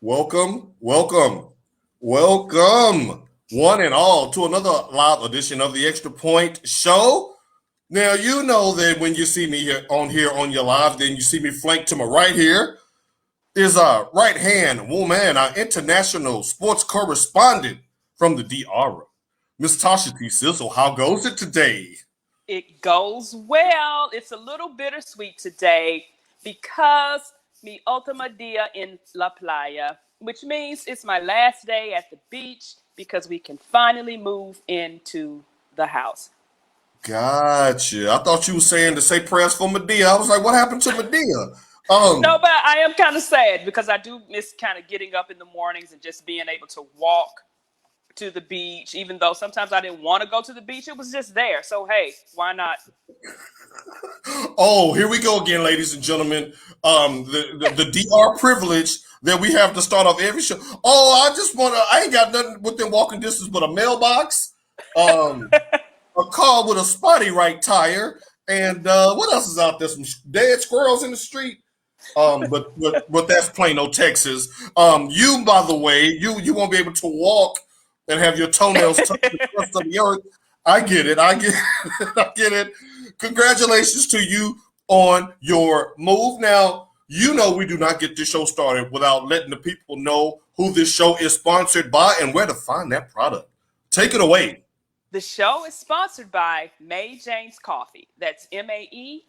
Welcome, welcome, welcome, one and all, to another live edition of the Extra Point Show. Now, you know that when you see me here on your live, then you see me flanked to my right here is our right hand woman, our international sports correspondent from the DR, Miss Tasha T. Sizzle. How goes it today? It goes well. It's a little bittersweet today because mi última dia en la playa, which means it's my last day at the beach because we can finally move into the house. Gotcha. I thought you were saying to say prayers for Medea. I was like, what happened to Medea? No, but I am kind of sad because I do miss kind of getting up in the mornings and just being able to walk to the beach, even though sometimes I didn't want to go to the beach. It was just there. So, hey, why not? Oh, here we go again, ladies and gentlemen. The DR privilege that we have to start off every show. Oh, I ain't got nothing within walking distance but a mailbox, a car with a spotty right tire, and what else is out there? Some dead squirrels in the street. But that's Plano, Texas. You, by the way, you won't be able to walk and have your toenails touch the crust of the earth. I get it. I get it. Congratulations to you on your move. Now, you know we do not get this show started without letting the people know who this show is sponsored by and where to find that product. Take it away. The show is sponsored by May Janes Coffee. That's MAEJANES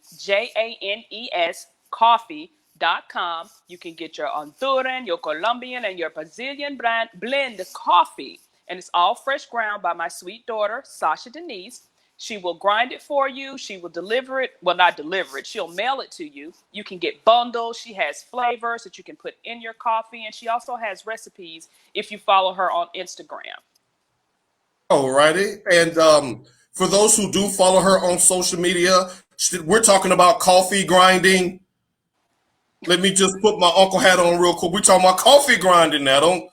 coffee.com. You can get your Honduran, your Colombian, and your Brazilian blend coffee. And it's all fresh ground by my sweet daughter, Sasha Denise. She will grind it for you. She will deliver it. Well, not deliver it. She'll mail it to you. You can get bundles. She has flavors that you can put in your coffee. And she also has recipes if you follow her on Instagram. Alrighty. And for those who do follow her on social media, we're talking about coffee grinding. Let me just put my uncle hat on real quick. We're talking about coffee grinding now. Don't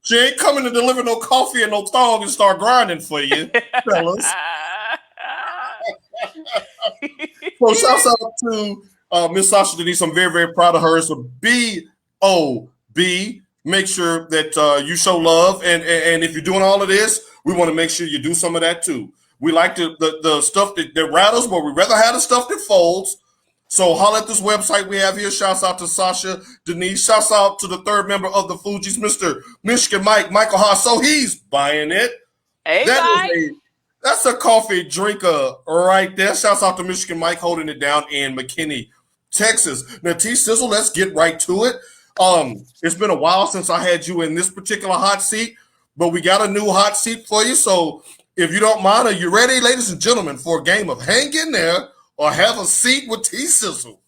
She ain't coming to deliver no coffee and no thong and start grinding for you, fellas. So shouts out to Miss Sasha Denise. I'm very, very proud of her. It's a B-O-B. Make sure that you show love. And if you're doing all of this, we want to make sure you do some of that too. We like the stuff that rattles, but we rather have the stuff that folds. So holler at this website we have here. Shouts out to Sasha Denise. Shouts out to the third member of the Fugees, Mr. Michigan Michael Haas. So he's buying it. Hey, that's a coffee drinker right there. Shouts out to Michigan Mike holding it down in McKinney, Texas. Now, T Sizzle, let's get right to it. It's been a while since I had you in this particular hot seat, but we got a new hot seat for you. So if you don't mind, are you ready, ladies and gentlemen, for a game of Hang In There or Have a Seat with T Sizzle?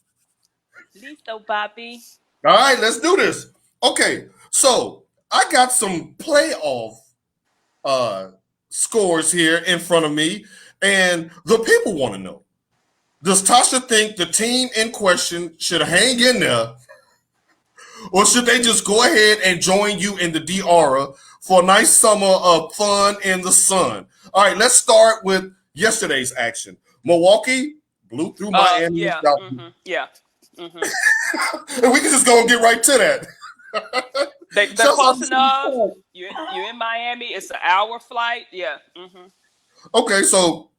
Listo, papi. All right, let's do this. Okay, so I got some playoff scores here in front of me, and the people want to know, does Tasha think the team in question should hang in there, or should they just go ahead and join you in the DR for a nice summer of fun in the sun? All right, let's start with yesterday's action. Milwaukee blew through Miami. Yeah. And we can just go and get right to that. They're close enough. You're in Miami. It's an hour flight. Yeah. Okay, so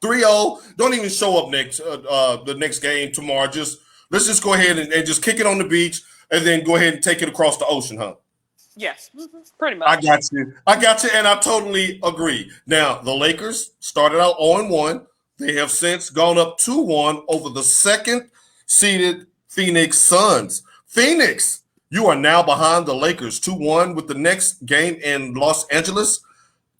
3-0. Don't even show up the next game tomorrow. Let's just go ahead and just kick it on the beach and then go ahead and take it across the ocean, huh? Yes, pretty much. I got you, and I totally agree. Now, the Lakers started out 0-1. They have since gone up 2-1 over the second-seeded Phoenix Suns. Phoenix, you are now behind the Lakers 2-1 with the next game in Los Angeles.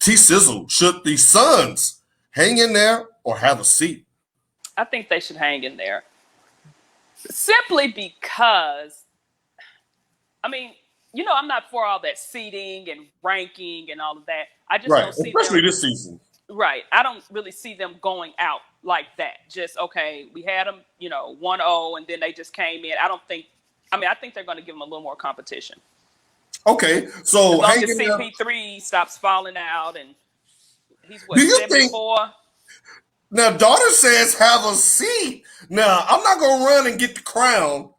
T-Sizzle, should the Suns hang in there or have a seat? I think they should hang in there. Simply because, I mean, I'm not for all that seeding and ranking and all of that. I just don't see especially this season. Right. I don't really see them going out like that. Just, okay, we had them, 1-0, and then they just came in. I think they're going to give them a little more competition. Okay, so as long as CP3 stops falling out, and he's 74. Now, daughter says have a seat. Now, I'm not going to run and get the crown.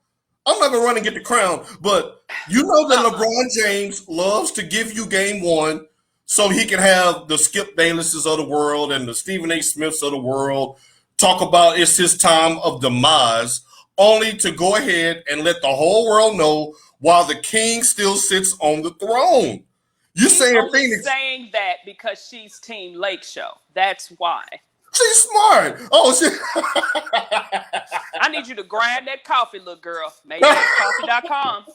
I'm not gonna run and get the crown, but you know that LeBron James loves to give you game one so he can have the Skip Baylesses of the world and the Stephen A. Smiths of the world talk about it's his time of demise, only to go ahead and let the whole world know while the king still sits on the throne. You She's saying only Phoenix? saying that because she's Team Lake Show. That's why. She's smart. Oh, she. I need you to grind that coffee, little girl. MadeJaneCoffee.com.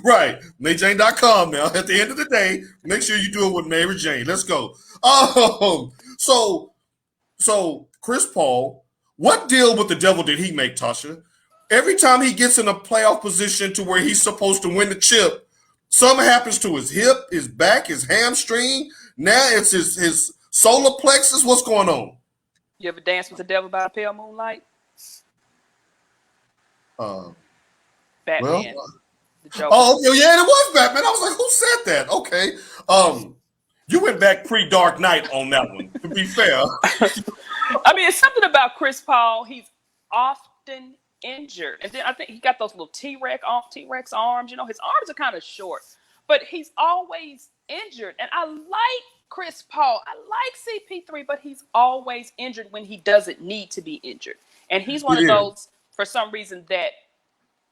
Right. MaryJane.com now. At the end of the day, make sure you do it with Mary Jane. Let's go. So Chris Paul, what deal with the devil did he make, Tasha? Every time he gets in a playoff position to where he's supposed to win the chip, something happens to his hip, his back, his hamstring. Now it's his solar plexus. What's going on? You ever dance with the devil by the pale moonlight? Batman. Well, the Joker. oh, yeah, it was Batman. I was like, who said that? Okay. You went back pre-Dark Knight on that one, to be fair. I mean, it's something about Chris Paul. He's often injured. And then I think he got those little T-Rex arms. You know, his arms are kind of short. But he's always injured. And I like Chris Paul. I like CP3, but he's always injured when he doesn't need to be injured. And he's one of those, for some reason, that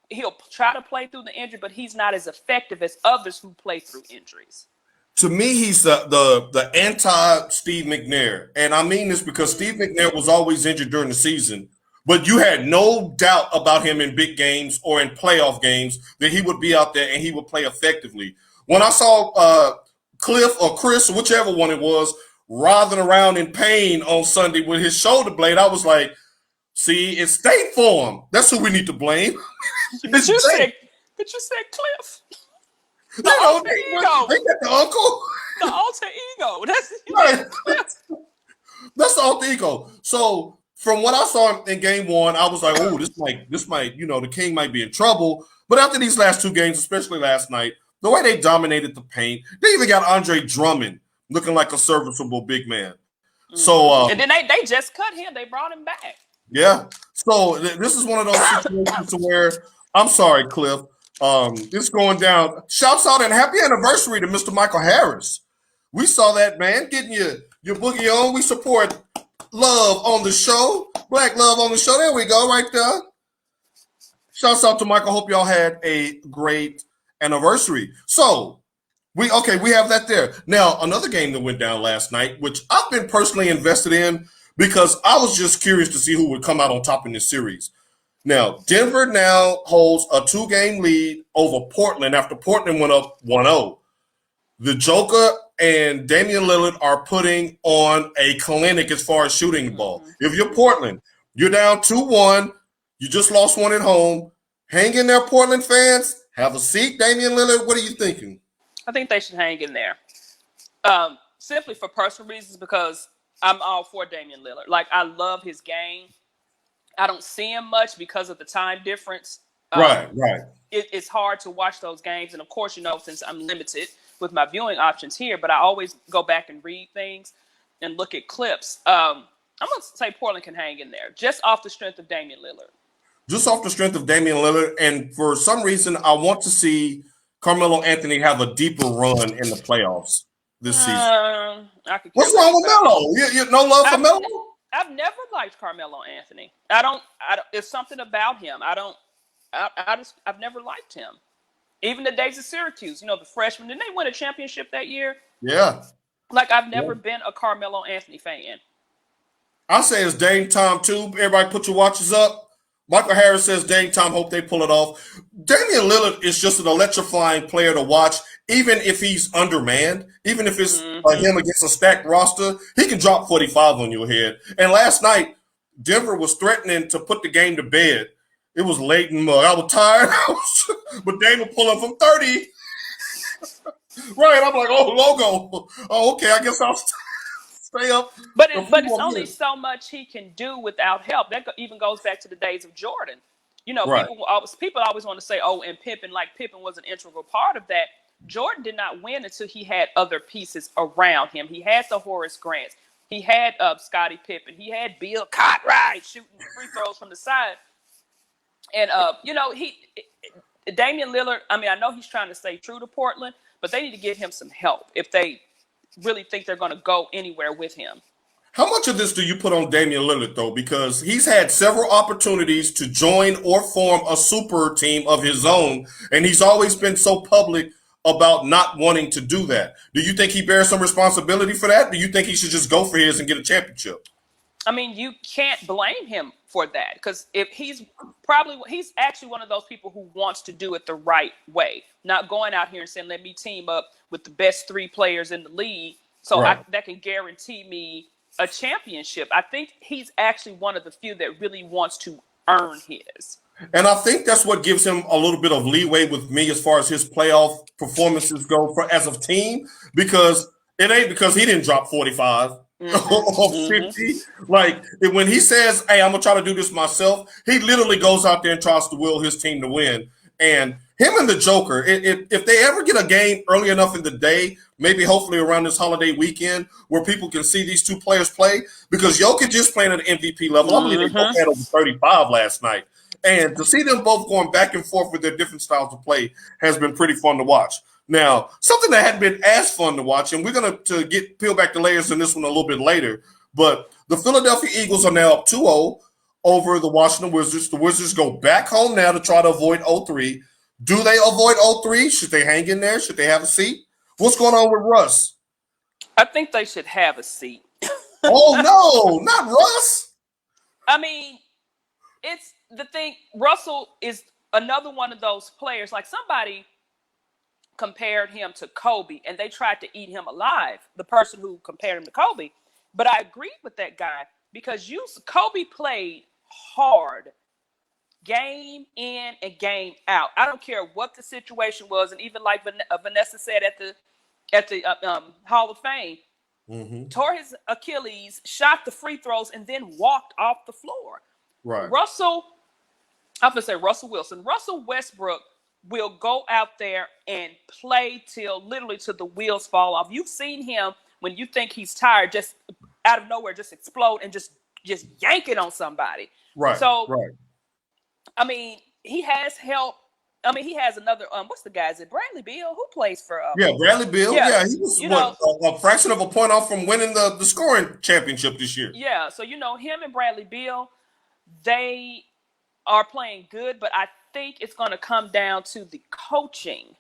he'll try to play through the injury, but he's not as effective as others who play through injuries. To me, he's the anti-Steve McNair. And I mean this because Steve McNair was always injured during the season, but you had no doubt about him in big games or in playoff games that he would be out there and he would play effectively. When I saw Cliff or Chris, or whichever one it was, writhing around in pain on Sunday with his shoulder blade, I was like, see, it's State Farm. That's who we need to blame. But you said Cliff. They got the uncle. The alter ego. That's right. That's the alter ego. So from what I saw in game one, I was like, oh, this might, the king might be in trouble. But after these last two games, especially last night, the way they dominated the paint, they even got Andre Drummond looking like a serviceable big man. Mm-hmm. So and then they just cut him. They brought him back. Yeah. So this is one of those situations where I'm sorry, Cliff. It's going down. Shouts out and happy anniversary to Mr. Michael Harris. We saw that, man, getting your boogie on. We support love on the show. Black love on the show. There we go, right there. Shouts out to Michael. Hope y'all had a great anniversary. So we have that there. Now, another game that went down last night, which I've been personally invested in because I was just curious to see who would come out on top in this series. Now, Denver now holds a 2-game lead over Portland after Portland went up 1-0. The Joker and Damian Lillard are putting on a clinic as far as shooting the ball. If you're Portland, you're down 2-1. You just lost one at home. Hang in there, Portland fans. Have a seat, Damian Lillard. What are you thinking? I think they should hang in there. Simply for personal reasons, because I'm all for Damian Lillard. Like, I love his game. I don't see him much because of the time difference. Right. It's hard to watch those games. And, of course, since I'm limited with my viewing options here, but I always go back and read things and look at clips. I'm going to say Portland can hang in there just off the strength of Damian Lillard. Just off the strength of Damian Lillard. And for some reason, I want to see Carmelo Anthony have a deeper run in the playoffs this season. What's wrong with Melo? You no love for Melo? I've never liked Carmelo Anthony. I don't. It's something about him. I've never liked him. Even the days of Syracuse, the freshmen, didn't they win a championship that year? Yeah. Like, I've never been a Carmelo Anthony fan. I say it's Dame time too. Everybody put your watches up. Michael Harris says Dame time, hope they pull it off. Damian Lillard is just an electrifying player to watch, even if he's undermanned, even if it's him against a stacked roster. He can drop 45 on your head. And last night, Denver was threatening to put the game to bed. It was late and I was tired, but Dame was pulling from 30. Right, I'm like, oh, logo. Oh, okay, I guess I'll stay up. But it's only so much he can do without help. That even goes back to the days of Jordan. Right. People always want to say, oh, and Pippen was an integral part of that. Jordan did not win until he had other pieces around him. He had the Horace Grants. He had Scottie Pippen. He had Bill Cartwright shooting free throws from the side. And Damian Lillard, I mean, I know he's trying to stay true to Portland, but they need to give him some help if they really think they're going to go anywhere with him. How much of this do you put on Damian Lillard, though? Because he's had several opportunities to join or form a super team of his own, and he's always been so public about not wanting to do that. Do you think he bears some responsibility for that? Do you think he should just go for his and get a championship? I mean, you can't blame him for that, because if he's actually one of those people who wants to do it the right way, not going out here and saying, let me team up with the best 3 players in the league so that can guarantee me a championship. I think he's actually one of the few that really wants to earn his. And I think that's what gives him a little bit of leeway with me as far as his playoff performances go for as a team, because it ain't because he didn't drop 45 or 50. Like, when he says, hey, I'm going to try to do this myself, he literally goes out there and tries to will his team to win. And him and the Joker, if they ever get a game early enough in the day, maybe hopefully around this holiday weekend, where people can see these two players play, because Jokic is playing at an MVP level. I believe they both had over 35 last night. And to see them both going back and forth with their different styles of play has been pretty fun to watch. Now, something that hadn't been as fun to watch, and we're going to peel back the layers in this one a little bit later, but the Philadelphia Eagles are now up 2-0 over the Washington Wizards. The Wizards go back home now to try to avoid 0-3. Do they avoid 0-3? Should they hang in there? Should they have a seat? What's going on with Russ? I think they should have a seat. Oh, no, not Russ. I mean, it's the thing. Russell is another one of those players. Like, somebody compared him to Kobe, and they tried to eat him alive, the person who compared him to Kobe. But I agree with that guy, because Kobe played hard game in and game out. I don't care what the situation was. And even like Vanessa said at the Hall of Fame, tore his Achilles, shot the free throws, and then walked off the floor. Right. I'm going to say Russell Wilson. Russell Westbrook will go out there and play literally till the wheels fall off. You've seen him when you think he's tired, just out of nowhere, just explode and just yank it on somebody. Right. So, I mean, he has help. I mean, he has another, what's the guy? Is it Bradley Beal? Who plays for? Bradley Beal. Yeah, he was a fraction of a point off from winning the scoring championship this year. Yeah, so, him and Bradley Beal, they are playing good, but I think it's going to come down to the coaching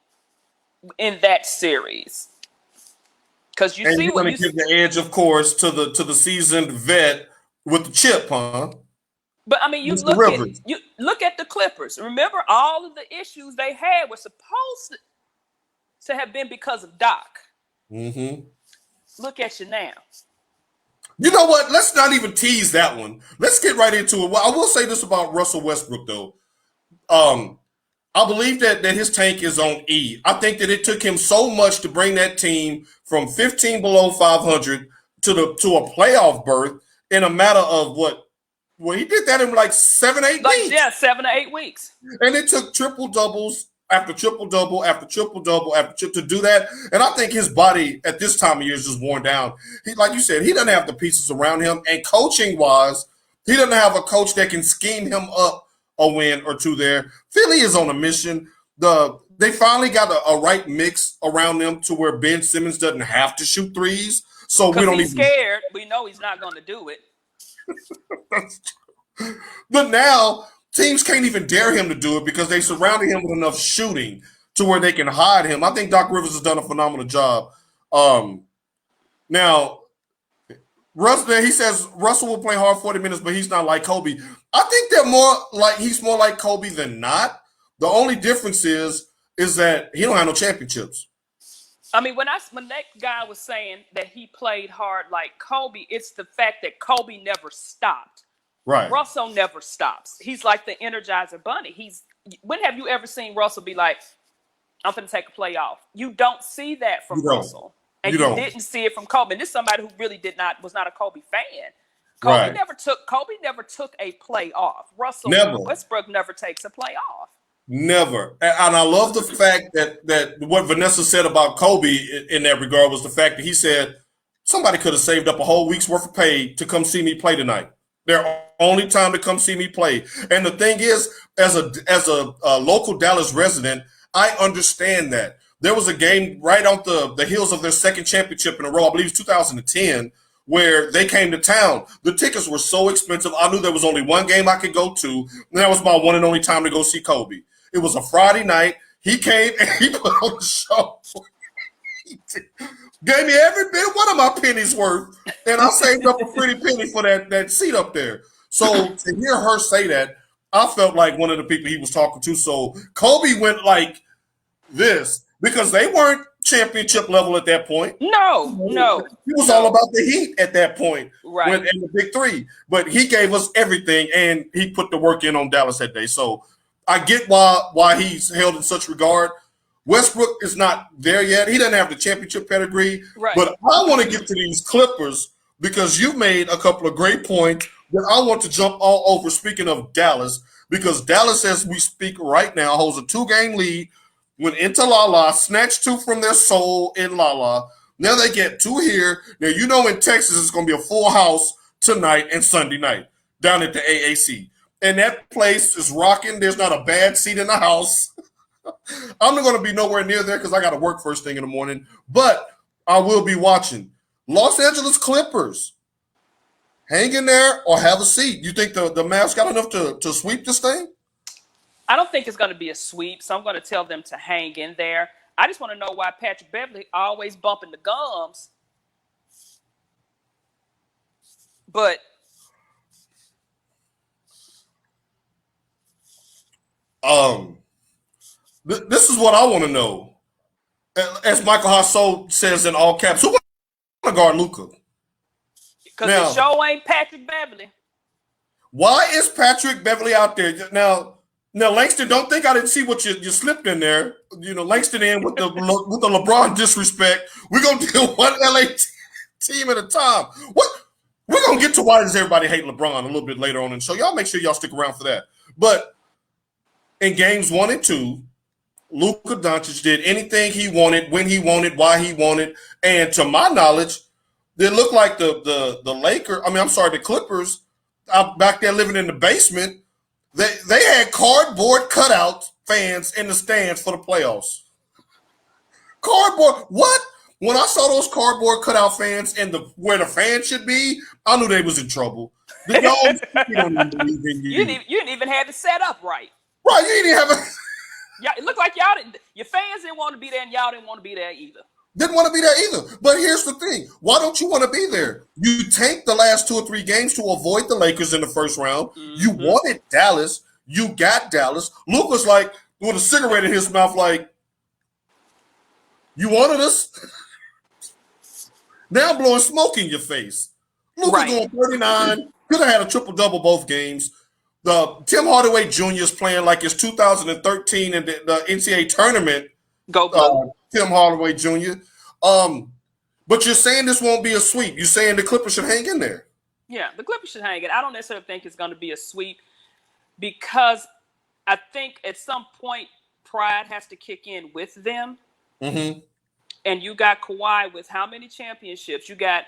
in that series. Because you're going to give the edge, of course, to the seasoned vet with the chip, huh? But I mean, you look at the Clippers. Remember, all of the issues they had were supposed to have been because of Doc. Look at you now. You know what? Let's not even tease that one. Let's get right into it. Well, I will say this about Russell Westbrook, though. I believe that his tank is on E. I think that it took him so much to bring that team from 15 below 500 to a playoff berth in a matter of what? Well, he did that in like 7-8 weeks. Yeah, 7 to 8 weeks. And it took triple doubles after triple double after triple double to do that. And I think his body at this time of year is just worn down. He, like you said, he doesn't have the pieces around him. And coaching wise, he doesn't have a coach that can scheme him up a win or two there. Philly is on a mission. They finally got a right mix around them to where Ben Simmons doesn't have to shoot threes. So we don't even scared. We know he's not going to do it. But now teams can't even dare him to do it because they surrounded him with enough shooting to where they can hide him. I think Doc Rivers has done a phenomenal job. Now, he says Russell will play hard 40 minutes, but he's not like Kobe. I think he's more like Kobe than not. The only difference is that he don't have no championships. I mean, when that guy was saying that he played hard like Kobe, it's the fact that Kobe never stopped. Right. Russell never stops. He's like the Energizer Bunny. When have you ever seen Russell be like, I'm going to take a play off? You don't see that from Russell. And you didn't see it from Kobe. And this is somebody who really was not a Kobe fan. Kobe never took a play off. Westbrook never takes a play off. Never. And I love the fact that what Vanessa said about Kobe in that regard was the fact that he said somebody could have saved up a whole week's worth of pay to come see me play tonight. Their only time to come see me play. And the thing is, as a local Dallas resident, I understand that. There was a game right on the heels of their second championship in a row, I believe it's 2010, where they came to town. The tickets were so expensive. I knew there was only one game I could go to, and that was my one and only time to go see Kobe. It was a Friday night. He came and he put on the show. He gave me every bit one of my pennies worth, and I saved up a pretty penny for that seat up there. So to hear her say that, I felt like one of the people he was talking to. So Kobe went like this because they weren't championship level at that point. No. He was all about the Heat at that point, right? In the Big Three. But he gave us everything, and he put the work in on Dallas that day. So I get why he's held in such regard. Westbrook is not there yet. He doesn't have the championship pedigree. Right. But I want to get to these Clippers because you made a couple of great points that I want to jump all over. Speaking of Dallas, because Dallas, as we speak right now, holds a 2-game lead. Went into La, snatched 2 from their soul in La. Now they get 2 here. Now, you know in Texas it's going to be a full house tonight and Sunday night down at the AAC. And that place is rocking. There's not a bad seat in the house. I'm not going to be nowhere near there because I got to work first thing in the morning. But I will be watching. Los Angeles Clippers. Hang in there or have a seat. You think the Mavs got enough to sweep this thing? I don't think it's going to be a sweep, so I'm going to tell them to hang in there. I just want to know why Patrick Beverley always bumping the gums. But this is what I want to know. As Michael Hasso says in all caps, who want to guard Luka? Because the show ain't Patrick Beverley. Why is Patrick Beverley out there now? Now, Langston, don't think I didn't see what you slipped in there. You know, Langston in with the LeBron disrespect. We're gonna deal one LA team at a time. What we're gonna get to why does everybody hate LeBron a little bit later on in the show. Y'all make sure y'all stick around for that. But in games 1 and 2, Luka Doncic did anything he wanted, when he wanted, why he wanted, and to my knowledge, it looked like the Clippers back there living in the basement. They had cardboard cutout fans in the stands for the playoffs. Cardboard, what? When I saw those cardboard cutout fans and where the fans should be, I knew they was in trouble. You didn't even have it set up right. Right, you didn't have a. Yeah, it looked like y'all didn't. Your fans didn't want to be there, and y'all didn't want to be there either. Didn't want to be there either. But here's the thing. Why don't you want to be there? You take the last 2 or 3 games to avoid the Lakers in the first round. Mm-hmm. You wanted Dallas. You got Dallas. Luka's like, with a cigarette in his mouth, like, you wanted us? Now blowing smoke in your face. Luka going 39. Could have had a triple-double both games. Tim Hardaway Jr. is playing like it's 2013 in the NCAA tournament. Go. Tim Hardaway Jr. But you're saying this won't be a sweep. You're saying the Clippers should hang in there. Yeah, the Clippers should hang in. I don't necessarily think it's going to be a sweep because I think at some point pride has to kick in with them. Mm-hmm. And you got Kawhi with how many championships? You got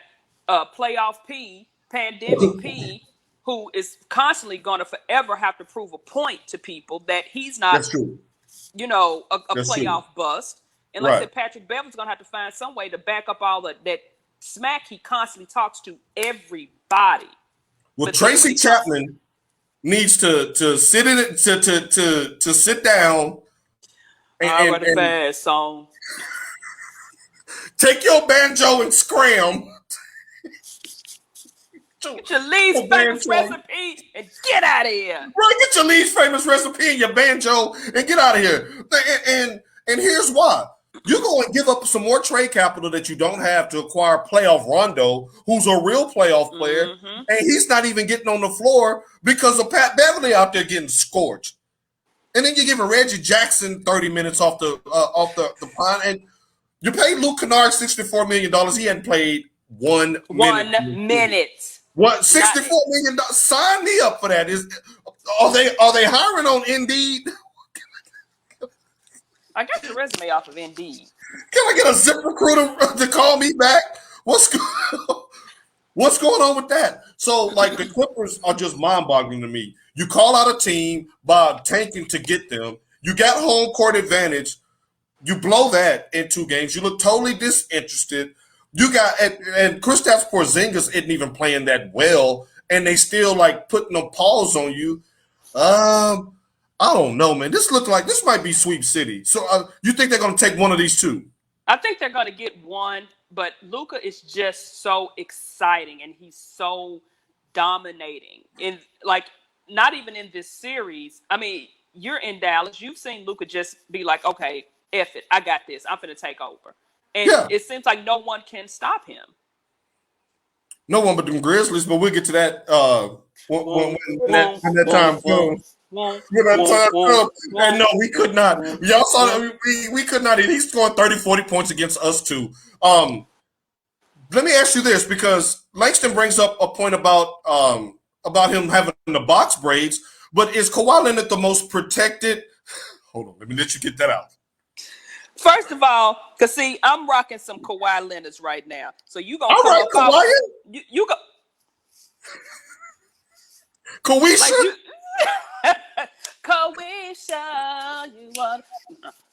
playoff P, pandemic P, who is constantly going to forever have to prove a point to people that he's not, That's true. You know, a playoff bust. And like I said, Patrick Beverley's going to have to find some way to back up all that smack he constantly talks to everybody. Well, Tracy Chapman needs to sit in it to sit down and fast song. Take your banjo and scram. Get your least famous recipe and get out of here. Right, get your least famous recipe and your banjo and get out of here. And here's why. You're going to give up some more trade capital that you don't have to acquire playoff Rondo, who's a real playoff player, and he's not even getting on the floor because of Pat Beverley out there getting scorched. And then you give a Reggie Jackson 30 minutes off the pine, and you paid Luke Kennard $64 million. He hadn't played 1 minute. What, $64 million? Sign me up for that. Are they hiring on Indeed? I got your resume off of Indeed. Can I get a ZipRecruiter to call me back? What's good? What's going on with that? So, like, the Clippers are just mind-boggling to me. You call out a team by tanking to get them. You got home court advantage. You blow that in 2 games. You look totally disinterested. You got and Kristaps Porzingis isn't even playing that well, and they still like putting a pause on you. I don't know, man. This might be Sweep City. So you think they're going to take one of these 2? I think they're going to get one, but Luka is just so exciting and he's so dominating. In like not even in this series. I mean, you're in Dallas. You've seen Luka just be like, okay, F it. I got this. I'm going to take over. And it seems like no one can stop him. No one but them Grizzlies, but we'll get to that when that time comes. And no, we could not. Y'all saw that we could not. He's scoring 30, 40 points against us too. Let me ask you this, because Langston brings up a point about him having the box braids, but is Kawhi Leonard the most protected? Hold on, let me let you get that out. First of all, because see, I'm rocking some Kawhi Leonards right now. So you gonna come up Kawhi? You go Kawisha? Kawisha, you want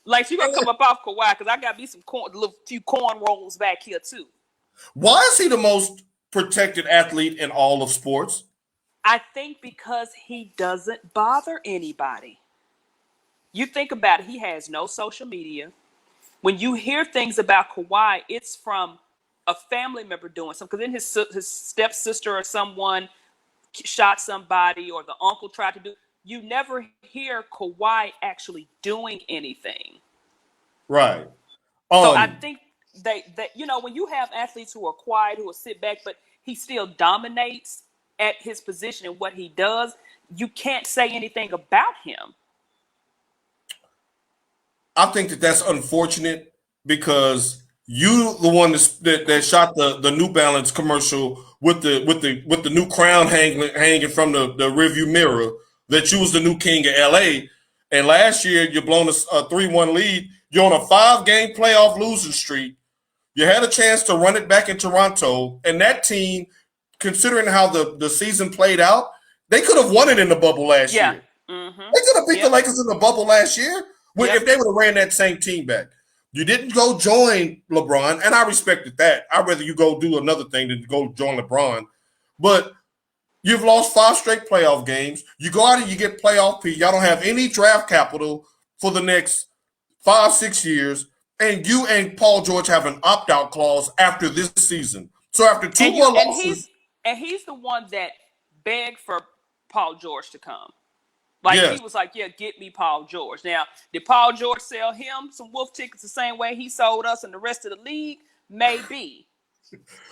like you gonna come up off Kawhi, because I got me some few corn rolls back here too. Why is he the most protected athlete in all of sports? I think because he doesn't bother anybody. You think about it, he has no social media. When you hear things about Kawhi, it's from a family member doing something. Because then his stepsister or someone shot somebody, or the uncle tried to do. You never hear Kawhi actually doing anything. Right. So I think that when you have athletes who are quiet, who will sit back, but he still dominates at his position and what he does, you can't say anything about him. I think that's unfortunate, because you the one that shot the New Balance commercial with the new crown hanging from the rearview mirror, that you was the new king of LA. And last year you blown a 3-1 lead. You're on a 5-game playoff losing streak. You had a chance to run it back in Toronto, and that team, considering how the season played out, they could have won it in the bubble last year. Mm-hmm. They could have beat the Lakers in the bubble last year if they would have ran that same team back. You didn't go join LeBron, and I respected that. I'd rather you go do another thing than go join LeBron. But you've lost 5 straight playoff games. You go out and you get playoff P. Y'all don't have any draft capital for the next 5-6 years. And you and Paul George have an opt-out clause after this season. So after 2 more losses. And he's the one that begged for Paul George to come. Like, he was like, yeah, get me Paul George. Now, did Paul George sell him some wolf tickets the same way he sold us and the rest of the league? Maybe.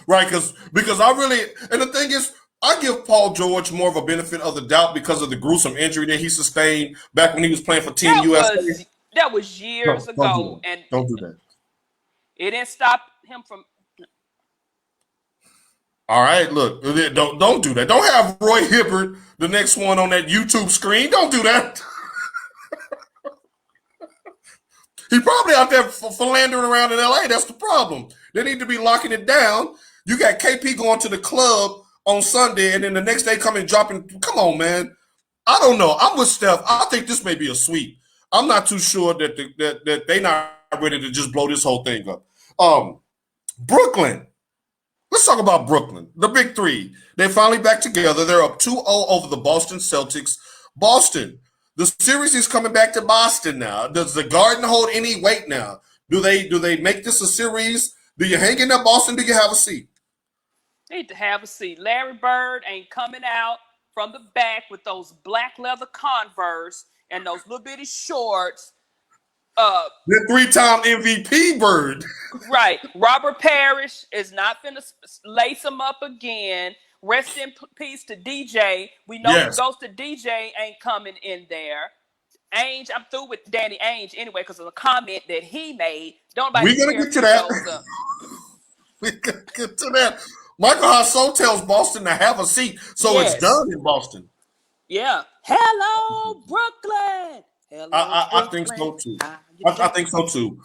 Right, because I really, and the thing is, I give Paul George more of a benefit of the doubt because of the gruesome injury that he sustained back when he was playing for Team USA. That was years ago. Don't do that. It didn't stop him from. All right, look, don't do that. Don't have Roy Hibbert, the next one on that YouTube screen. Don't do that. He's probably out there philandering around in LA. That's the problem. They need to be locking it down. You got KP going to the club on Sunday, and then the next day coming dropping. Come on, man. I don't know. I'm with Steph. I think this may be a sweep. I'm not too sure that they're not ready to just blow this whole thing up. Brooklyn. Let's talk about Brooklyn. The big three. They're finally back together. They're up 2-0 over the Boston Celtics. Boston. The series is coming back to Boston now. Does the Garden hold any weight now? Do they make this a series? Do you hang in there, Boston? Do you have a seat? Need to have a seat. Larry Bird ain't coming out from the back with those black leather Converse and those little bitty shorts. The 3-time MVP Bird. Right. Robert Parrish is not finna lace him up again. Rest in peace to DJ. We know the ghost of DJ ain't coming in there. Ainge, I'm through with Danny Ainge anyway because of the comment that he made. We're going to get to that. We're going to get to that. Michael Hasso tells Boston to have a seat, so it's done in Boston. Yeah. Hello, Brooklyn. Hello, I think so too. I think so too.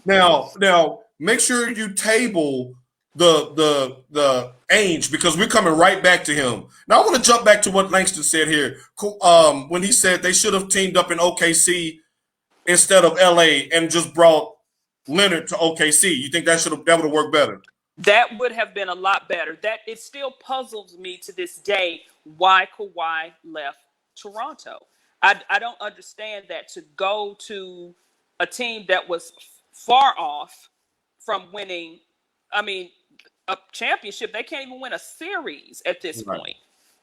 Now, make sure you table the Ainge, because we're coming right back to him. Now I want to jump back to what Langston said here. When he said they should have teamed up in OKC instead of LA and just brought Leonard to OKC. You think that would have worked better? That would have been a lot better. That it still puzzles me to this day why Kawhi left Toronto. I don't understand that, to go to a team that was far off from winning. I mean, a championship. They can't even win a series at this Right. point.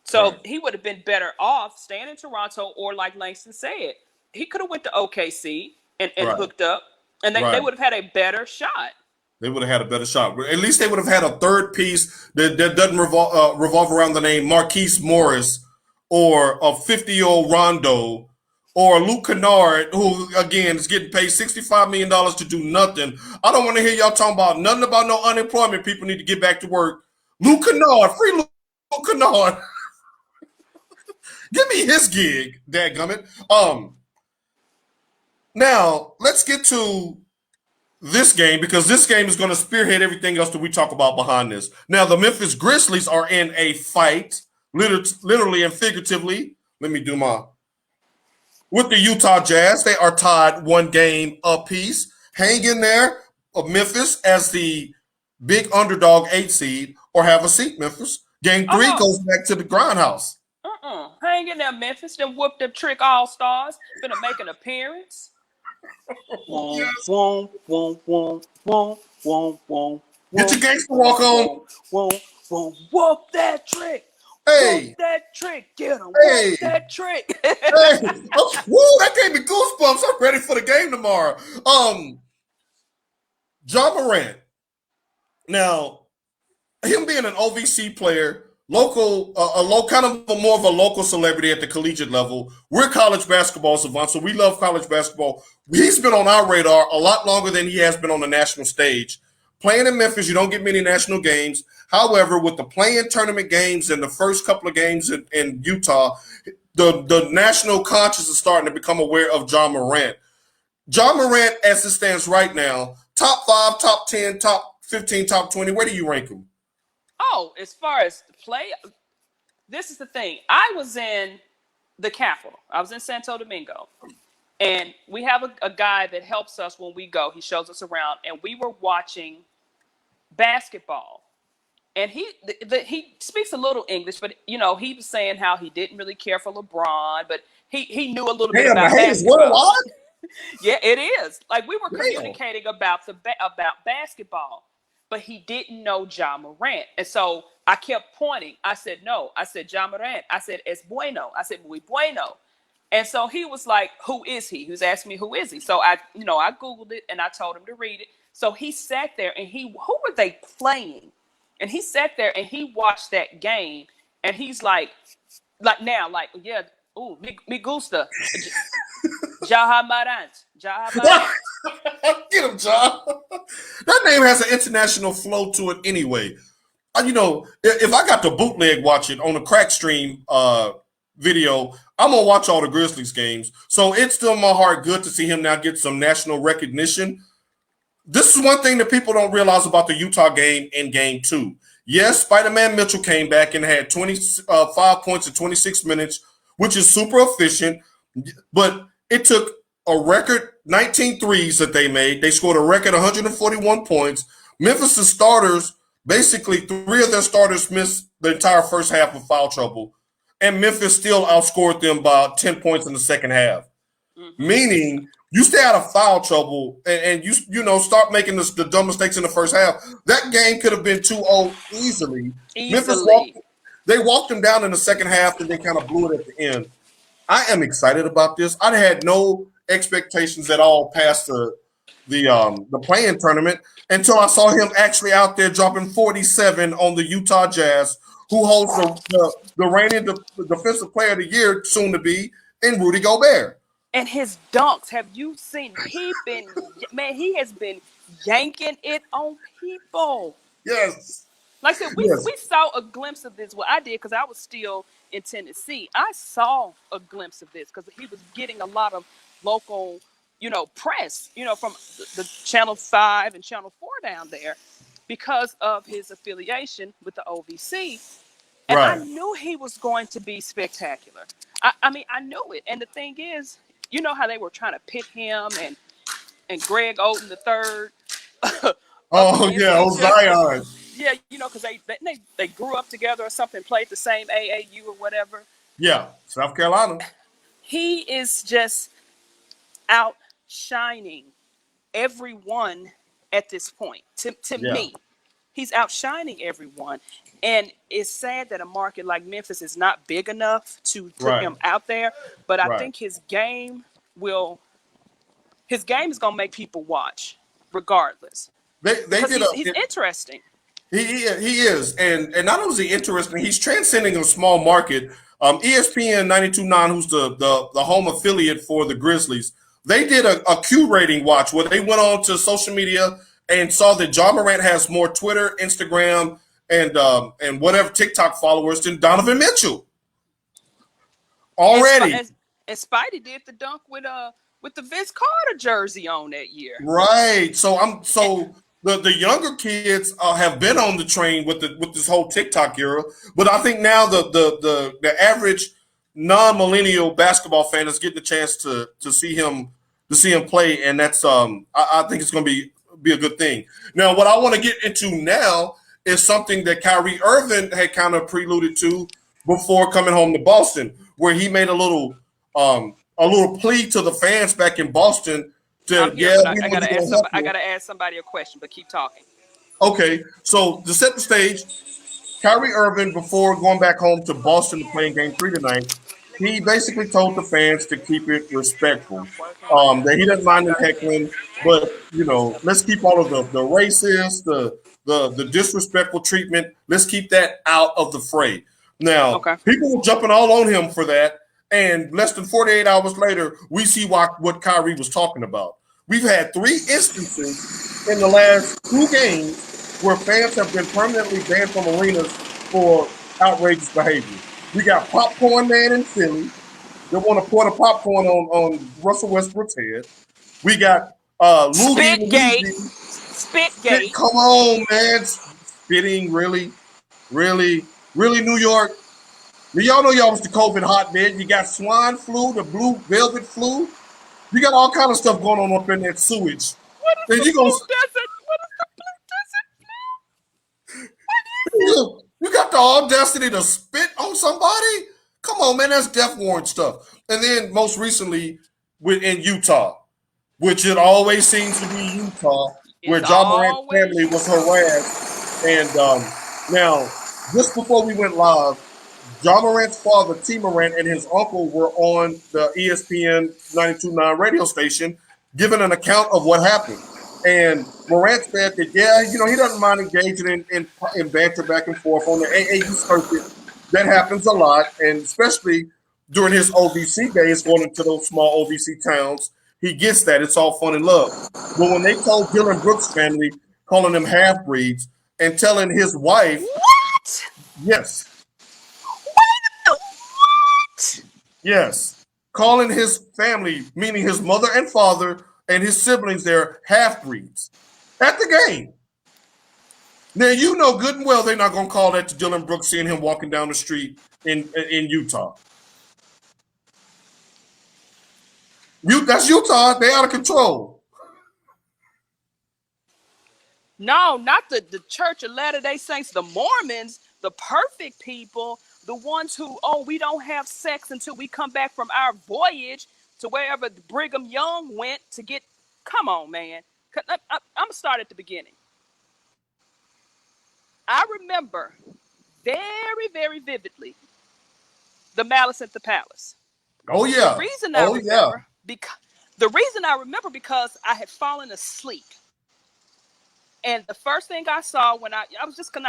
So Right. he would have been better off staying in Toronto, or like Langston said, he could have went to OKC and Right. hooked up, and they Right. would have had a better shot. They would have had a better shot. At least they would have had a third piece that doesn't revolve around the name Marquise Morris or a 50-year-old Rondo or Luke Kennard, who, again, is getting paid $65 million to do nothing. I don't want to hear y'all talking about nothing about no unemployment. People need to get back to work. Luke Kennard, free Luke Kennard. Give me his gig, dadgummit. Now, let's get to this game, because this game is going to spearhead everything else that we talk about behind this. Now, the Memphis Grizzlies are in a fight, literally and figuratively. Let me do my... With the Utah Jazz, they are tied 1 game apiece. Hang in there, Memphis, as the big underdog 8 seed, or have a seat, Memphis. Game 3 goes back to the grindhouse. Hang in there, Memphis. Them whooped up Trick All-Stars. Finna make an appearance. Yes. Get your gangster walk on. Whoop that Trick. Hey. Whoop that Trick. Get him. Hey. Whoop that Trick. Hey. Woo, that gave me goosebumps. I'm ready for the game tomorrow. Ja Morant. Now, him being an OVC player, local, kind of more of a local celebrity at the collegiate level. We're college basketball savants, so we love college basketball. He's been on our radar a lot longer than he has been on the national stage. Playing in Memphis, you don't get many national games. However, with the play-in tournament games and the first couple of games in Utah, the national conscious is starting to become aware of Ja Morant. Ja Morant, as it stands right now, top 5, top 10, top 15, top 20. Where do you rank him? Oh, as far as play, this is the thing. I was in the capital. I was in Santo Domingo. And we have a guy that helps us when we go. He shows us around. And we were watching basketball. And he speaks a little English, but, you know, he was saying how he didn't really care for LeBron, but he knew a little bit about basketball. Yeah, it is. Like, we were communicating about basketball. But he didn't know Ja Morant. And so I kept pointing. I said, no. I said, Ja Morant. I said, es bueno. I said, muy bueno. And so he was like, who is he? He was asking me, who is he? So I Googled it and I told him to read it. So he sat there and who were they playing? And he sat there and he watched that game. And he's like, yeah, ooh, me gusta. Ja Morant. Ja Morant. Get him, John. That name has an international flow to it anyway. You know, if I got to bootleg watch it on the crack stream video, I'm going to watch all the Grizzlies games. So it's still in my heart good to see him now get some national recognition. This is one thing that people don't realize about the Utah game in game 2. Yes, Spider-Man Mitchell came back and had 25 points in 26 minutes, which is super efficient. But it took a record 19 threes that they made. They scored a record 141 points. Memphis' starters, basically 3 of their starters missed the entire first half with foul trouble. And Memphis still outscored them by 10 points in the second half. Mm-hmm. Meaning, you stay out of foul trouble and you start making the dumb mistakes in the first half. That game could have been 2-0 easily. Memphis walked them down in the second half and they kind of blew it at the end. I am excited about this. I had no expectations at all past the play-in tournament until I saw him actually out there dropping 47 on the Utah Jazz, who holds the reigning defensive player of the year, soon to be, in Rudy Gobert. And his dunks, have you seen? He has been yanking it on people. Yes. Like I said, we saw a glimpse of this. Well, I did because I was still in Tennessee. I saw a glimpse of this because he was getting a lot of local, press, from the Channel 5 and Channel 4 down there. because of his affiliation with the OVC. And I knew he was going to be spectacular. I mean, I knew it. And the thing is, you know how they were trying to pit him and Greg Oden the third. Oh yeah, Zion. Yeah, you know, because they grew up together or something, played the same AAU or whatever. Yeah, South Carolina. He is just outshining everyone at this point. To me, he's outshining everyone. And it's sad that a market like Memphis is not big enough to put him out there. But I think his game is going to make people watch regardless. He's interesting. He is, and not only is he interesting, he's transcending a small market. ESPN 92.9, who's the home affiliate for the Grizzlies, they did a Q rating watch where they went on to social media and saw that John Morant has more Twitter, Instagram, and whatever TikTok followers than Donovan Mitchell. Already, and Spidey did the dunk with the Vince Carter jersey on that year. Right. So the younger kids have been on the train with this whole TikTok era, but I think now the average non-millennial basketball fan is getting a chance to see him play, and that's I think it's going to be a good thing. Now, what I want to get into now is something that Kyrie Irving had kind of preluded to before coming home to Boston, where he made a little plea to the fans back in Boston. I gotta ask somebody a question, but keep talking. Okay, so to set the stage, Kyrie Irving, before going back home to Boston to play in Game 3 tonight, he basically told the fans to keep it respectful. That he doesn't mind them heckling, but let's keep all of the racist, the disrespectful treatment. Let's keep that out of the fray. Now, people were jumping all on him for that, and less than 48 hours later, we see what Kyrie was talking about. We've had 3 instances in the last 2 games where fans have been permanently banned from arenas for outrageous behavior. We got Popcorn Man in Philly. They want to pour the popcorn on Russell Westbrook's head. We got Spitgate. Come on, man. Spitting, really, New York. Now, y'all know y'all was the COVID hotbed. You got swine flu, the blue velvet flu. You got all kind of stuff going on up in that sewage. What is the blue desert? What is the blue desert? You got the audacity to spit on somebody? Come on, man. That's death warrant stuff. And then most recently in Utah, which it always seems to be Utah, where Ja Morant's family was harassed. And now, just before we went live, Ja Morant's father, T. Morant, and his uncle were on the ESPN 92.9 radio station giving an account of what happened. And Morant said that, he doesn't mind engaging in banter back and forth on the AAU circuit. That happens a lot, and especially during his OVC days, going into those small OVC towns, he gets that. It's all fun and love. But when they told Dillon Brooks' family, calling them half-breeds, and telling his wife... What? Yes. What? Yes. Calling his family, meaning his mother and father and his siblings there, half-breeds at the game. Now, you know good and well they're not going to call that to Dillon Brooks seeing him walking down the street in Utah. That's Utah. They out of control. No, not the Church of Latter-day Saints, the Mormons, the perfect people, the ones who, we don't have sex until we come back from our voyage to wherever Brigham Young went to get. Come on, man. I'm going to start at the beginning. I remember very, very vividly the Malice at the Palace. Oh, yeah. The reason I remember because I had fallen asleep. And the first thing I saw when I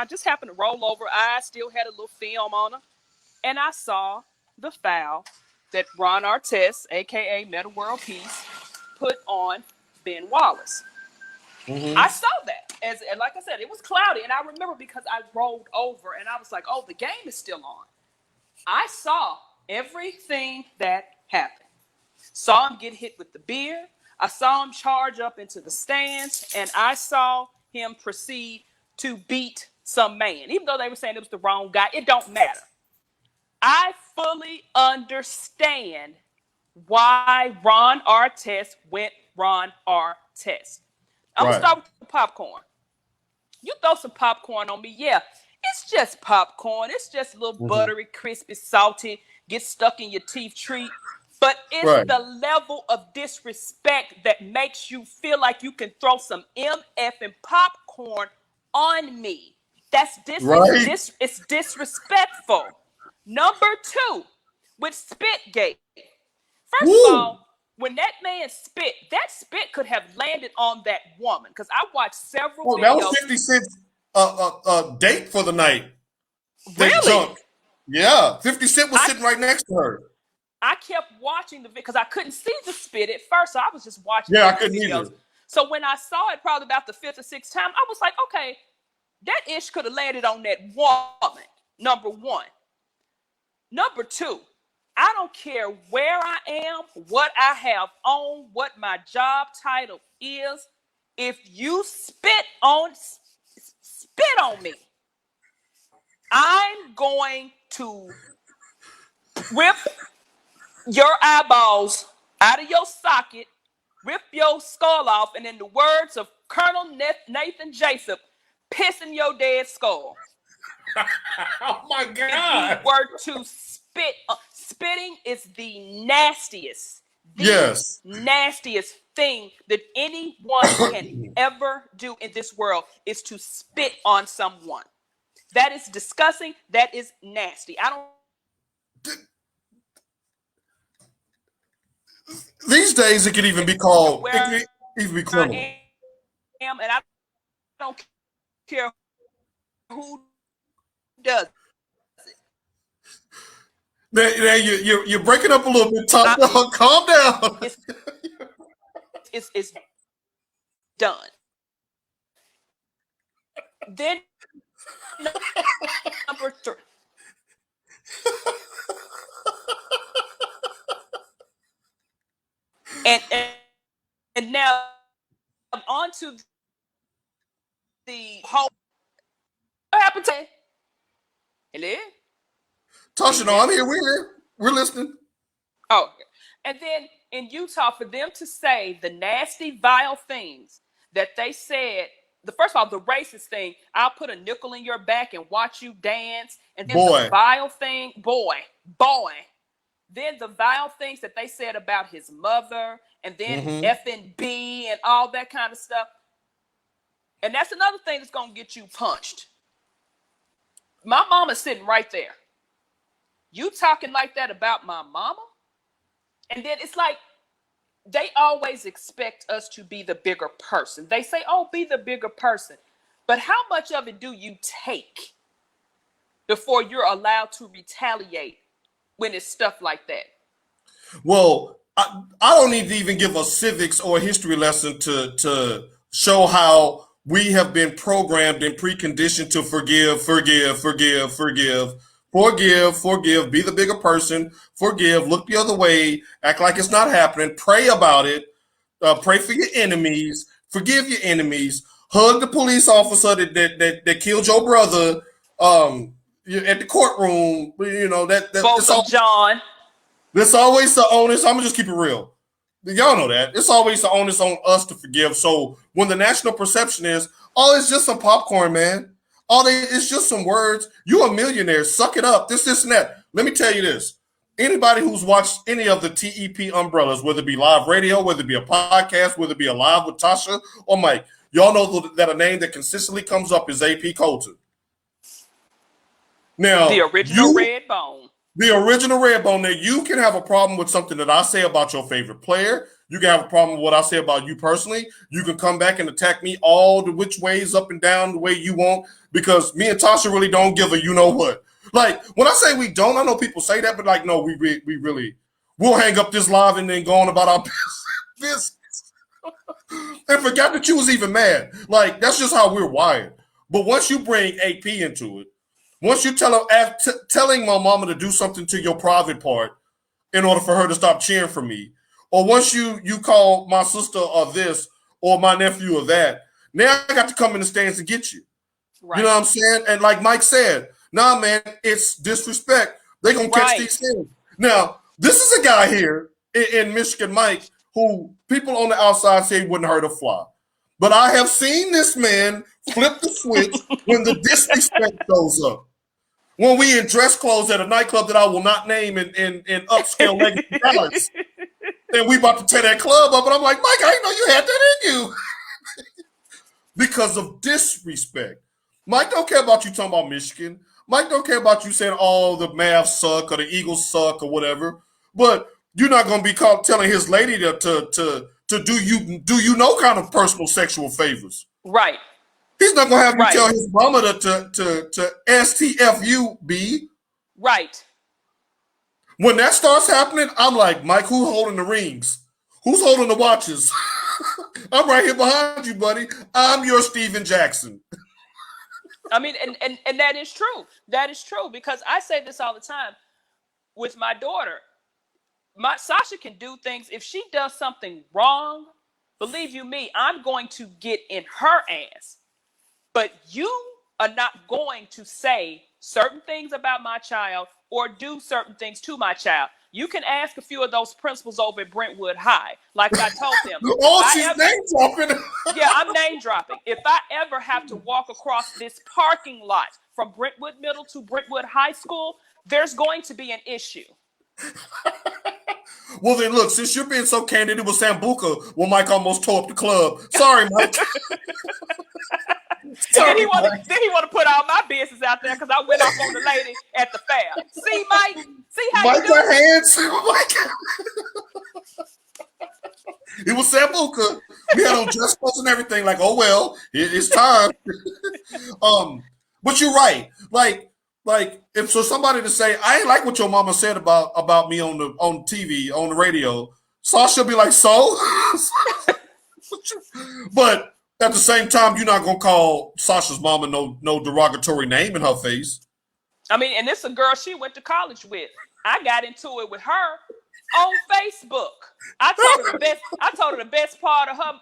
just happened to roll over, I still had a little film on her. And I saw the foul that Ron Artest, a.k.a. Metta World Peace, put on Ben Wallace. Mm-hmm. I saw that. And like I said, it was cloudy. And I remember because I rolled over and I was like, the game is still on. I saw everything that happened. Saw him get hit with the beer. I saw him charge up into the stands. And I saw him proceed to beat some man. Even though they were saying it was the wrong guy, it don't matter. I fully understand why Ron Artest went Ron Artest. I'm going to start with the popcorn. You throw some popcorn on me, yeah. It's just popcorn. It's just a little buttery, crispy, salty, get stuck in your teeth treat. But it's the level of disrespect that makes you feel like you can throw some MF and popcorn on me. That's it's disrespectful. Number two, with Spitgate. First of all, when that man spit, that spit could have landed on that woman. Because I watched several videos. That was 50 Cent's date for the night. Really? Yeah, 50 Cent was sitting right next to her. I kept watching the video because I couldn't see the spit at first, so I was just watching. Yeah, I couldn't either. So when I saw it, probably about the fifth or sixth time, I was like, okay, that ish could have landed on that woman. Number one. Number two, I don't care where I am, what I have on, what my job title is. If you spit on me, I'm going to rip your eyeballs out of your socket, rip your skull off, and in the words of Colonel Nathan Jessup, piss in your dead skull. Oh my God. If you were to spit, spitting is the nastiest, nastiest thing that anyone can ever do in this world is to spit on someone. That is disgusting. That is nasty. I don't. These days, it could even be called. It could even be criminal. I am, and I don't care who does it. Now you're breaking up a little bit. Calm down. It's done. Then number three. And now I'm on to the whole. What happened to Hello? Tasha, no, I'm here. We're listening. Oh, and then in Utah, for them to say the nasty, vile things that they said, first of all, the racist thing, I'll put a nickel in your back and watch you dance. And then the vile thing, boy. Then the vile things that they said about his mother, and then F&B and all that kind of stuff. And that's another thing that's going to get you punched. My mama's sitting right there. You talking like that about my mama? And then it's like, they always expect us to be the bigger person. They say, oh, be the bigger person. But how much of it do you take before you're allowed to retaliate when it's stuff like that? Well, I don't need to even give a civics or a history lesson to show how we have been programmed and preconditioned to forgive, be the bigger person, forgive, look the other way, act like it's not happening, pray about it, pray for your enemies, forgive your enemies, hug the police officer that killed your brother at the courtroom. You know, John. There's always the onus. I'm gonna just keep it real. Y'all know that. It's always the onus on us to forgive. So when the national perception is, oh, it's just some popcorn, man. It's just some words. You a millionaire. Suck it up. This, and that. Let me tell you this. Anybody who's watched any of the TEP umbrellas, whether it be live radio, whether it be a podcast, whether it be a live with Tasha or Mike, y'all know that a name that consistently comes up is AP Colter. Now, the original Redbone. The original Redbone. Now, you can have a problem with something that I say about your favorite player. You can have a problem with what I say about you personally. You can come back and attack me all the which ways up and down the way you want, because me and Tasha really don't give a you know what. Like, when I say we don't, I know people say that, but like, no, we really, we'll hang up this live and then go on about our business. And forgot that you was even mad. Like, that's just how we're wired. But once you bring AP into it, once you telling my mama to do something to your private part in order for her to stop cheering for me, or once you call my sister or this or my nephew or that, now I got to come in the stands and get you. Right. You know what I'm saying? And like Mike said, nah, man, it's disrespect. They're going to catch these things. Now, this is a guy here in Michigan, Mike, who people on the outside say wouldn't hurt a fly. But I have seen this man flip the switch when the disrespect goes up. When we in dress clothes at a nightclub that I will not name in upscale Legacy Dallas, and we about to tear that club up, and I'm like, Mike, I didn't know you had that in you. Because of disrespect. Mike don't care about you talking about Michigan. Mike don't care about you saying, oh, the Mavs suck or the Eagles suck or whatever. But you're not going to be telling his lady to do you no kind of personal sexual favors. Right. He's not going to have you tell his mama to STFU. Right. When that starts happening, I'm like, Mike, who's holding the rings? Who's holding the watches? I'm right here behind you, buddy. I'm your Steven Jackson. I mean, and that is true. That is true, because I say this all the time with my daughter. Sasha can do things. If she does something wrong, believe you me, I'm going to get in her ass. But you are not going to say certain things about my child or do certain things to my child. You can ask a few of those principals over at Brentwood High. Like I told them. She's name dropping. Yeah, I'm name dropping. If I ever have to walk across this parking lot from Brentwood Middle to Brentwood High School, there's going to be an issue. Well, then look, since you're being so candid, it was Sambuca when Mike almost tore up the club. Sorry, Mike. Then he want to put all my business out there because I went off on the lady at the fair. See, Mike? See how Mike you do got hands. It was Sambuca. We had on dress clothes and everything. Like, oh well, it's time. But you're right. Like if so, somebody to say, I ain't like what your mama said about me on TV, on the radio. Sasha be like, so? But at the same time, you're not gonna call Sasha's mama no derogatory name in her face. I mean, and this is a girl she went to college with. I got into it with her on Facebook. I told her the best part of her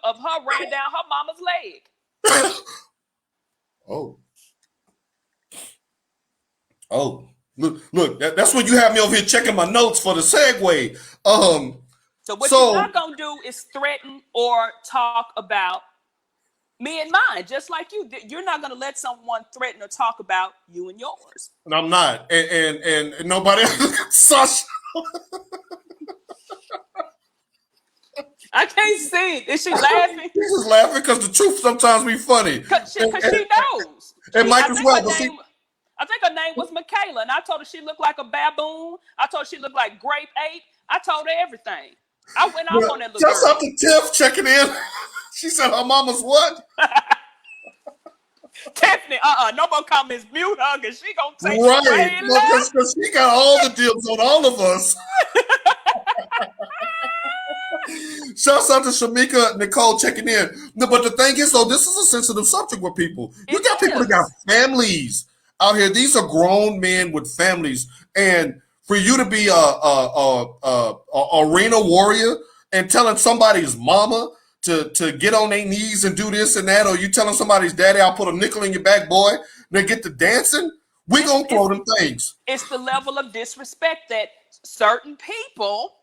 ran down her mama's leg. Oh, look, that's when you have me over here checking my notes for the segue. So what you're not gonna do is threaten or talk about me and mine, just like you. You're not gonna let someone threaten or talk about you and yours. And I'm not, and nobody else. Sasha. I can't see it. Is she laughing? She's just laughing because the truth sometimes be funny. Because she knows. And Mike as well. I think her name was Michaela, and I told her she looked like a baboon. I told her she looked like grape ape. I told her everything. I went off on that little girl. Just up to Tiff checking in. She said her mama's what? Tiffany, no more comments. Mute her, because she gonna take right. Because she got all the deals on all of us. Shouts out to Shamika Nicole checking in. But the thing is, though, this is a sensitive subject with people. You got people that got families out here. These are grown men with families, and for you to be a arena warrior and telling somebody's mama to get on their knees and do this and that, or you telling somebody's daddy, I'll put a nickel in your back, boy, then get to dancing, we gonna throw them things. It's the level of disrespect that certain people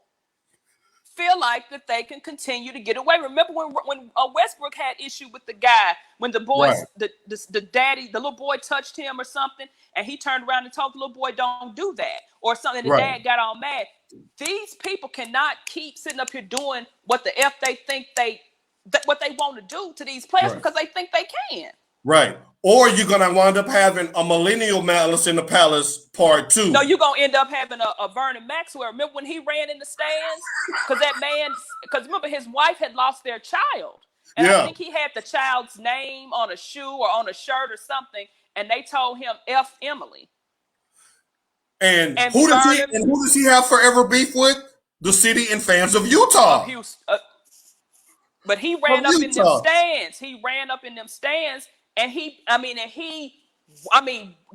feel like that they can continue to get away. Remember when Westbrook had issue with the guy, when the boys, right. the daddy, the little boy touched him or something, and he turned around and told the little boy, don't do that, or something, and the dad got all mad. These people cannot keep sitting up here doing what the F they think what they want to do to these players because they think they can. Right. Or you're going to wind up having a millennial malice in the palace part 2. No, you're going to end up having a Vernon Maxwell. Remember when he ran in the stands? Because remember his wife had lost their child. And I think he had the child's name on a shoe or on a shirt or something. And they told him, F Emily. And who does he have forever beef with? The city and fans of Utah. But he ran up in them stands. He ran up in them stands. And he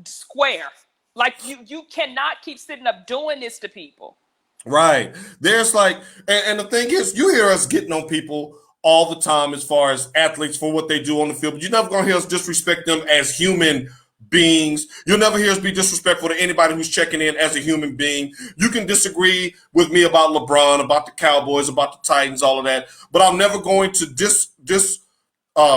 square. Like you cannot keep sitting up doing this to people. Right. There's like, and the thing is, you hear us getting on people all the time as far as athletes for what they do on the field, but you're never going to hear us disrespect them as human beings. You'll never hear us be disrespectful to anybody who's checking in as a human being. You can disagree with me about LeBron, about the Cowboys, about the Titans, all of that, but I'm never going to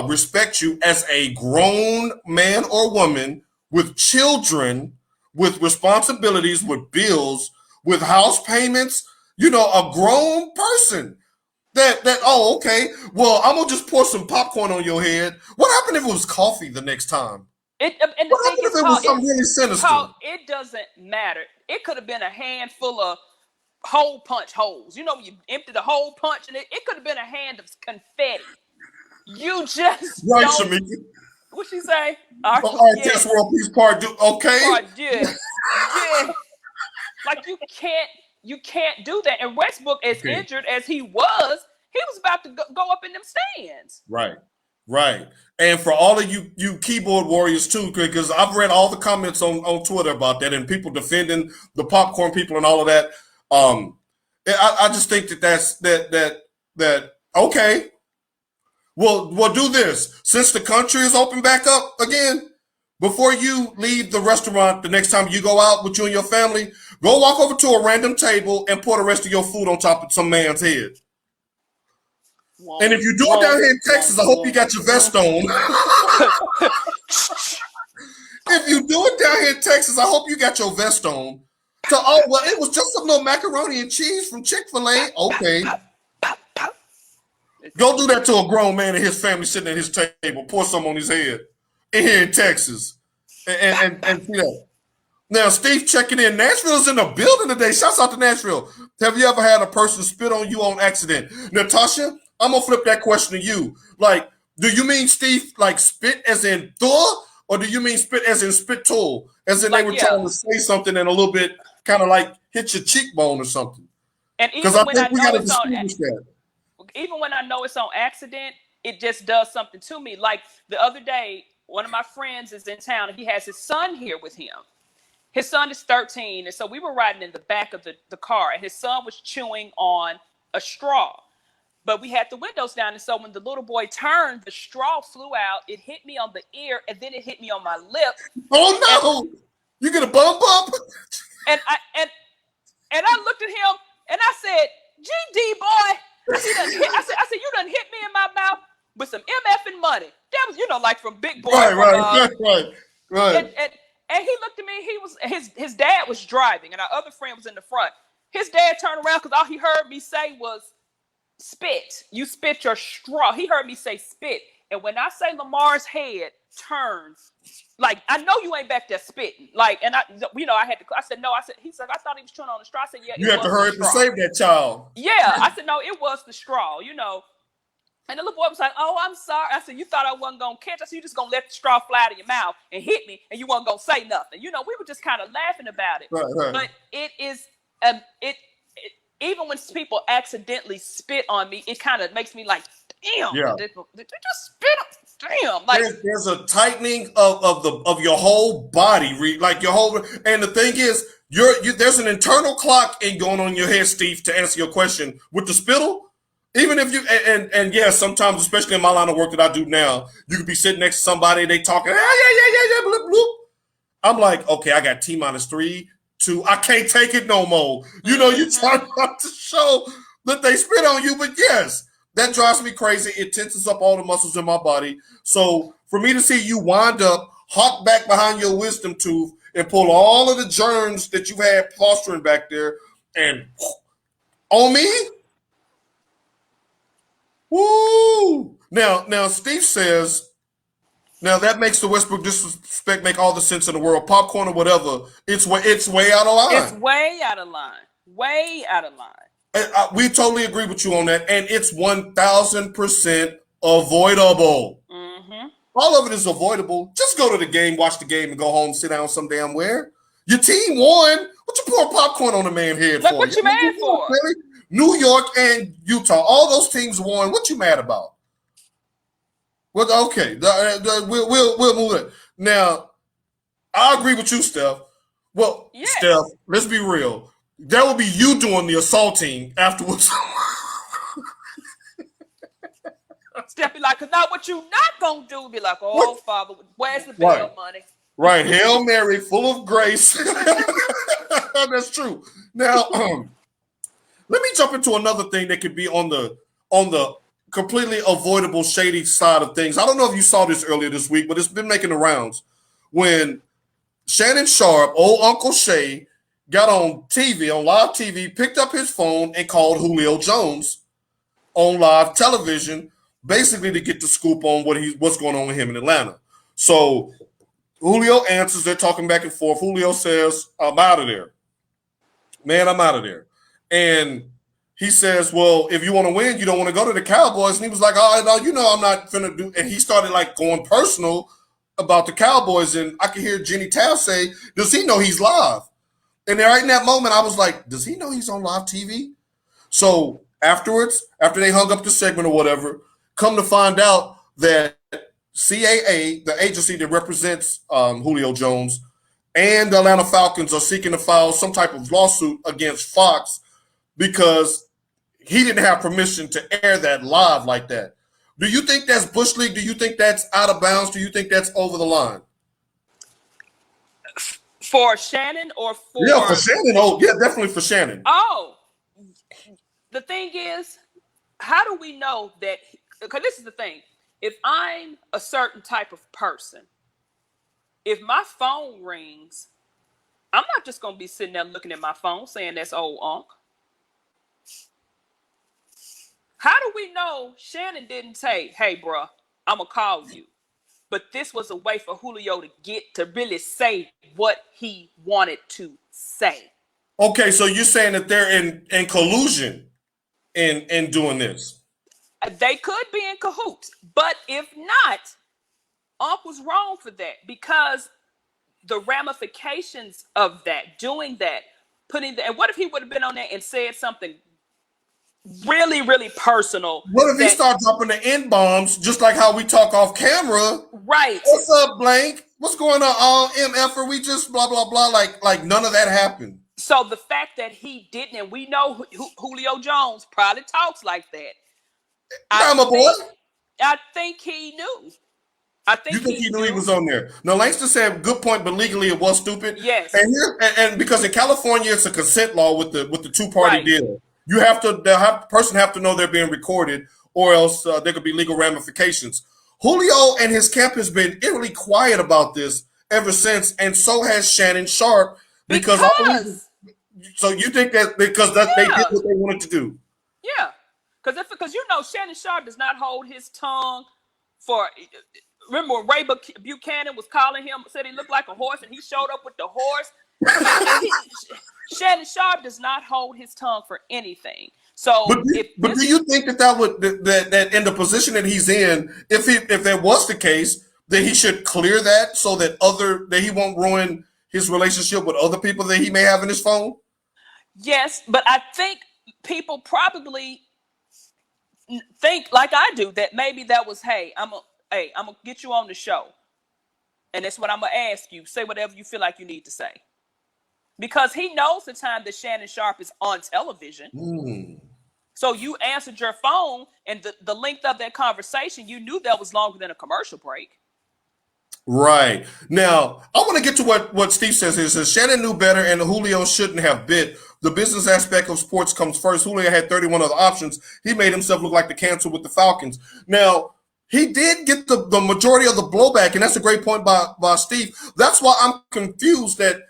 respect you as a grown man or woman with children, with responsibilities, with bills, with house payments, a grown person. Oh, okay. Well, I'm gonna just pour some popcorn on your head. What happened if it was coffee the next time? And what happened if it was something really sinister? It doesn't matter. It could have been a handful of hole punch holes. You empty the hole punch, and it could have been a hand of confetti. You just right, don't. Shamika. What'd she say? All right, yes. World Peace Part 2. Okay. Yeah. Like you can't do that. And Westbrook, as injured as he was about to go up in them stands. Right. And for all of you keyboard warriors too, because I've read all the comments on Twitter about that and people defending the popcorn people and all of that. I just think that okay. We'll do this. Since the country is open back up again, before you leave the restaurant the next time you go out with you and your family, go walk over to a random table and pour the rest of your food on top of some man's head. And if you do it down here in Texas, I hope you got your vest on. If you do it down here in Texas, I hope you got your vest on. So, it was just some little macaroni and cheese from Chick-fil-A. Okay. Go do that to a grown man and his family sitting at his table. Pour some on his head in here in Texas. And see that. Now, Steve checking in. Nashville's in the building today. Shouts out to Nashville. Have you ever had a person spit on you on accident? Natasha, I'm going to flip that question to you. Like, do you mean, Steve, like spit as in Thor? Or do you mean spit as in spit tool? As in they were trying to say something and a little bit kind of like hit your cheekbone or something? And even when I know it's on even when I know it's on accident, it just does something to me. Like the other day, one of my friends is in town and he has his son here with him. His son is 13. And so we were riding in the back of the car and his son was chewing on a straw. But we had the windows down. And so when the little boy turned, the straw flew out. It hit me on the ear and then it hit me on my lip. Oh no! You get a bump up? And I looked at him and I said, GD boy. I said, you done hit me in my mouth with some MF and money. That was, like from Big Boy. Right. And he looked at me. He was his dad was driving, and our other friend was in the front. His dad turned around because all he heard me say was, "Spit. You spit your straw." He heard me say spit, and when I say Lamar's head turned, like I know you ain't back there spitting, like, and I had to. I said no. He said I thought he was chewing on the straw. I said yeah. You have to hurry to save that child. Yeah, I said no. It was the straw, And the little boy was like, "Oh, I'm sorry." I said, "You thought I wasn't gonna catch?" I said, "You just gonna let the straw fly out of your mouth and hit me, and you wasn't gonna say nothing." We were just kind of laughing about it. Right. But it is, even when people accidentally spit on me, it kind of makes me like, "Damn, did they just spit on?" Damn, like there's a tightening of your whole body, like your whole. And the thing is, there's an internal clock going on in your head, Steve. To answer your question with the spittle, even if you and yeah, sometimes, especially in my line of work that I do now, you could be sitting next to somebody, they talking, yeah, bloop, bloop. I'm like, okay, I got T-3, 2. I can't take it no more. You try not to show that they spit on you, but yes. That drives me crazy. It tenses up all the muscles in my body. So for me to see you wind up, hawk back behind your wisdom tooth, and pull all of the germs that you had fostering back there, and on me, woo! Now Steve says, now that makes the Westbrook disrespect make all the sense in the world. Popcorn or whatever, it's way out of line. It's way out of line. Way out of line. We totally agree with you on that, and it's 1,000% avoidable. Mm-hmm. All of it is avoidable. Just go to the game, watch the game, and go home, sit down some damn where. Your team won. What you pour popcorn on the man's head for? What you mad for? Really? New York and Utah, all those teams won. What you mad about? Well, okay, we'll move it. Now, I agree with you, Steph. Well, yes. Steph, let's be real. That would be you doing the assaulting afterwards. They'll be like, now what you not gonna do? Be like, oh, Father, where's the bail money? Right. Hail Mary, full of grace. That's true. Now, let me jump into another thing that could be on the completely avoidable shady side of things. I don't know if you saw this earlier this week, but it's been making the rounds. When Shannon Sharpe, old Uncle Shay, got on TV, on live TV, picked up his phone and called Julio Jones on live television, basically to get the scoop on what's going on with him in Atlanta. So Julio answers, they're talking back and forth. Julio says, I'm out of there. Man, I'm out of there. And he says, well, if you want to win, you don't want to go to the Cowboys. And he was like, oh, no, I'm not finna do. And he started like going personal about the Cowboys. And I could hear Jenny Taft say, does he know he's live? And right in that moment, I was like, does he know he's on live TV? So afterwards, after they hung up the segment or whatever, come to find out that CAA, the agency that represents Julio Jones, and the Atlanta Falcons are seeking to file some type of lawsuit against Fox because he didn't have permission to air that live like that. Do you think that's Bush League? Do you think that's out of bounds? Do you think that's over the line? For Shannon or for... Yeah, for Shannon. Oh, yeah, definitely for Shannon. Oh, the thing is, how do we know that... Because this is the thing. If I'm a certain type of person, if my phone rings, I'm not just going to be sitting there looking at my phone saying that's old Unc. How do we know Shannon didn't say, hey, bro, I'm going to call you? But this was a way for Julio to really say what he wanted to say. Okay, so you're saying that they're in collusion in doing this? They could be in cahoots. But if not, Unc was wrong for that because the ramifications of that, doing that, and what if he would have been on there and said something really, really personal? What if he started dropping the N-bombs just like how we talk off camera? Right. What's up, Blank? What's going on? MF, are we just blah, blah, blah? Like none of that happened. So the fact that he didn't, and we know Julio Jones probably talks like that. I think he knew. You think he knew he was on there? No, Langston said, good point, but legally it was stupid. Yes. And because in California it's a consent law with the two-party deal. The person have to know they're being recorded, or else there could be legal ramifications. Julio and his camp has been eerily quiet about this ever since, and so has Shannon Sharpe. So you think that because they did what they wanted to do? Yeah, because Shannon Sharpe does not hold his tongue for. Remember when Ray Buchanan was calling him, said he looked like a horse, and he showed up with the horse. Shannon Sharpe does not hold his tongue for anything. So, but do you think that in the position that he's in, if that was the case, that he should clear that so that he won't ruin his relationship with other people that he may have in his phone? Yes, but I think people probably think like I do that maybe that was, I'm gonna get you on the show, and that's what I'm gonna ask you. Say whatever you feel like you need to say. Because he knows the time that Shannon Sharpe is on television. So you answered your phone, and the length of that conversation, you knew that was longer than a commercial break. Right. Now, I want to get to what Steve says here. He says, Shannon knew better, and Julio shouldn't have bid. The business aspect of sports comes first. Julio had 31 other options. He made himself look like the cancer with the Falcons. Now, he did get the majority of the blowback, and that's a great point by Steve. That's why I'm confused that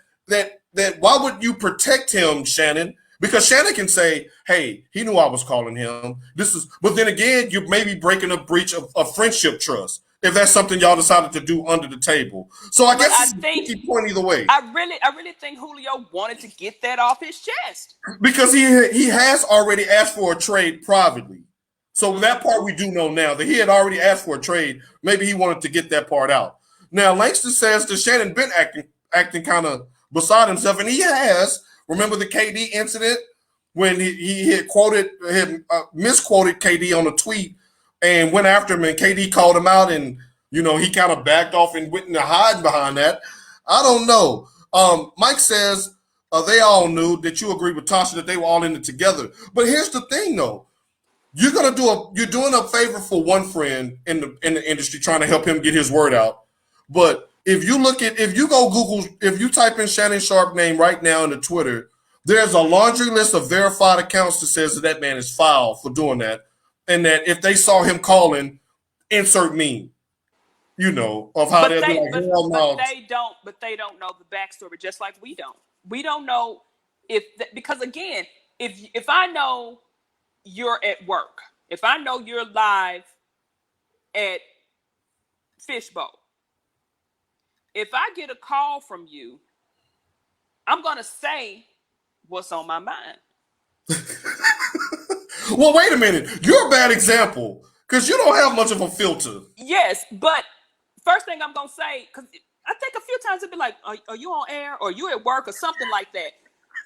why would you protect him, Shannon? Because Shannon can say, hey, he knew I was calling him. But then again, you're maybe breaking a breach of friendship trust if that's something y'all decided to do under the table. So I guess it's a tricky point either way. I really think Julio wanted to get that off his chest. Because he has already asked for a trade privately. So that part we do know now, that he had already asked for a trade. Maybe he wanted to get that part out. Now, Langston says that Shannon been acting kind of beside himself, and he has. Remember the KD incident when he had misquoted KD on a tweet and went after him, and KD called him out, and he kind of backed off and went into hiding behind that. I don't know. Mike says they all knew that you agree with Tasha that they were all in it together. But here's the thing, though. you're doing a favor for one friend in the industry, trying to help him get his word out. But if you type in Shannon Sharpe name right now into Twitter, there's a laundry list of verified accounts that says that man is foul for doing that, and that if they saw him calling, insert meme, of how they'll be like, hell no. But they don't know the backstory, just like we don't. We don't know because again, if I know you're at work, if I know you're live at Fishbowl, if I get a call from you, I'm going to say what's on my mind. Well, wait a minute. You're a bad example because you don't have much of a filter. Yes, but first thing I'm going to say, because I think a few times it'd be like, are you on air or you at work or something like that?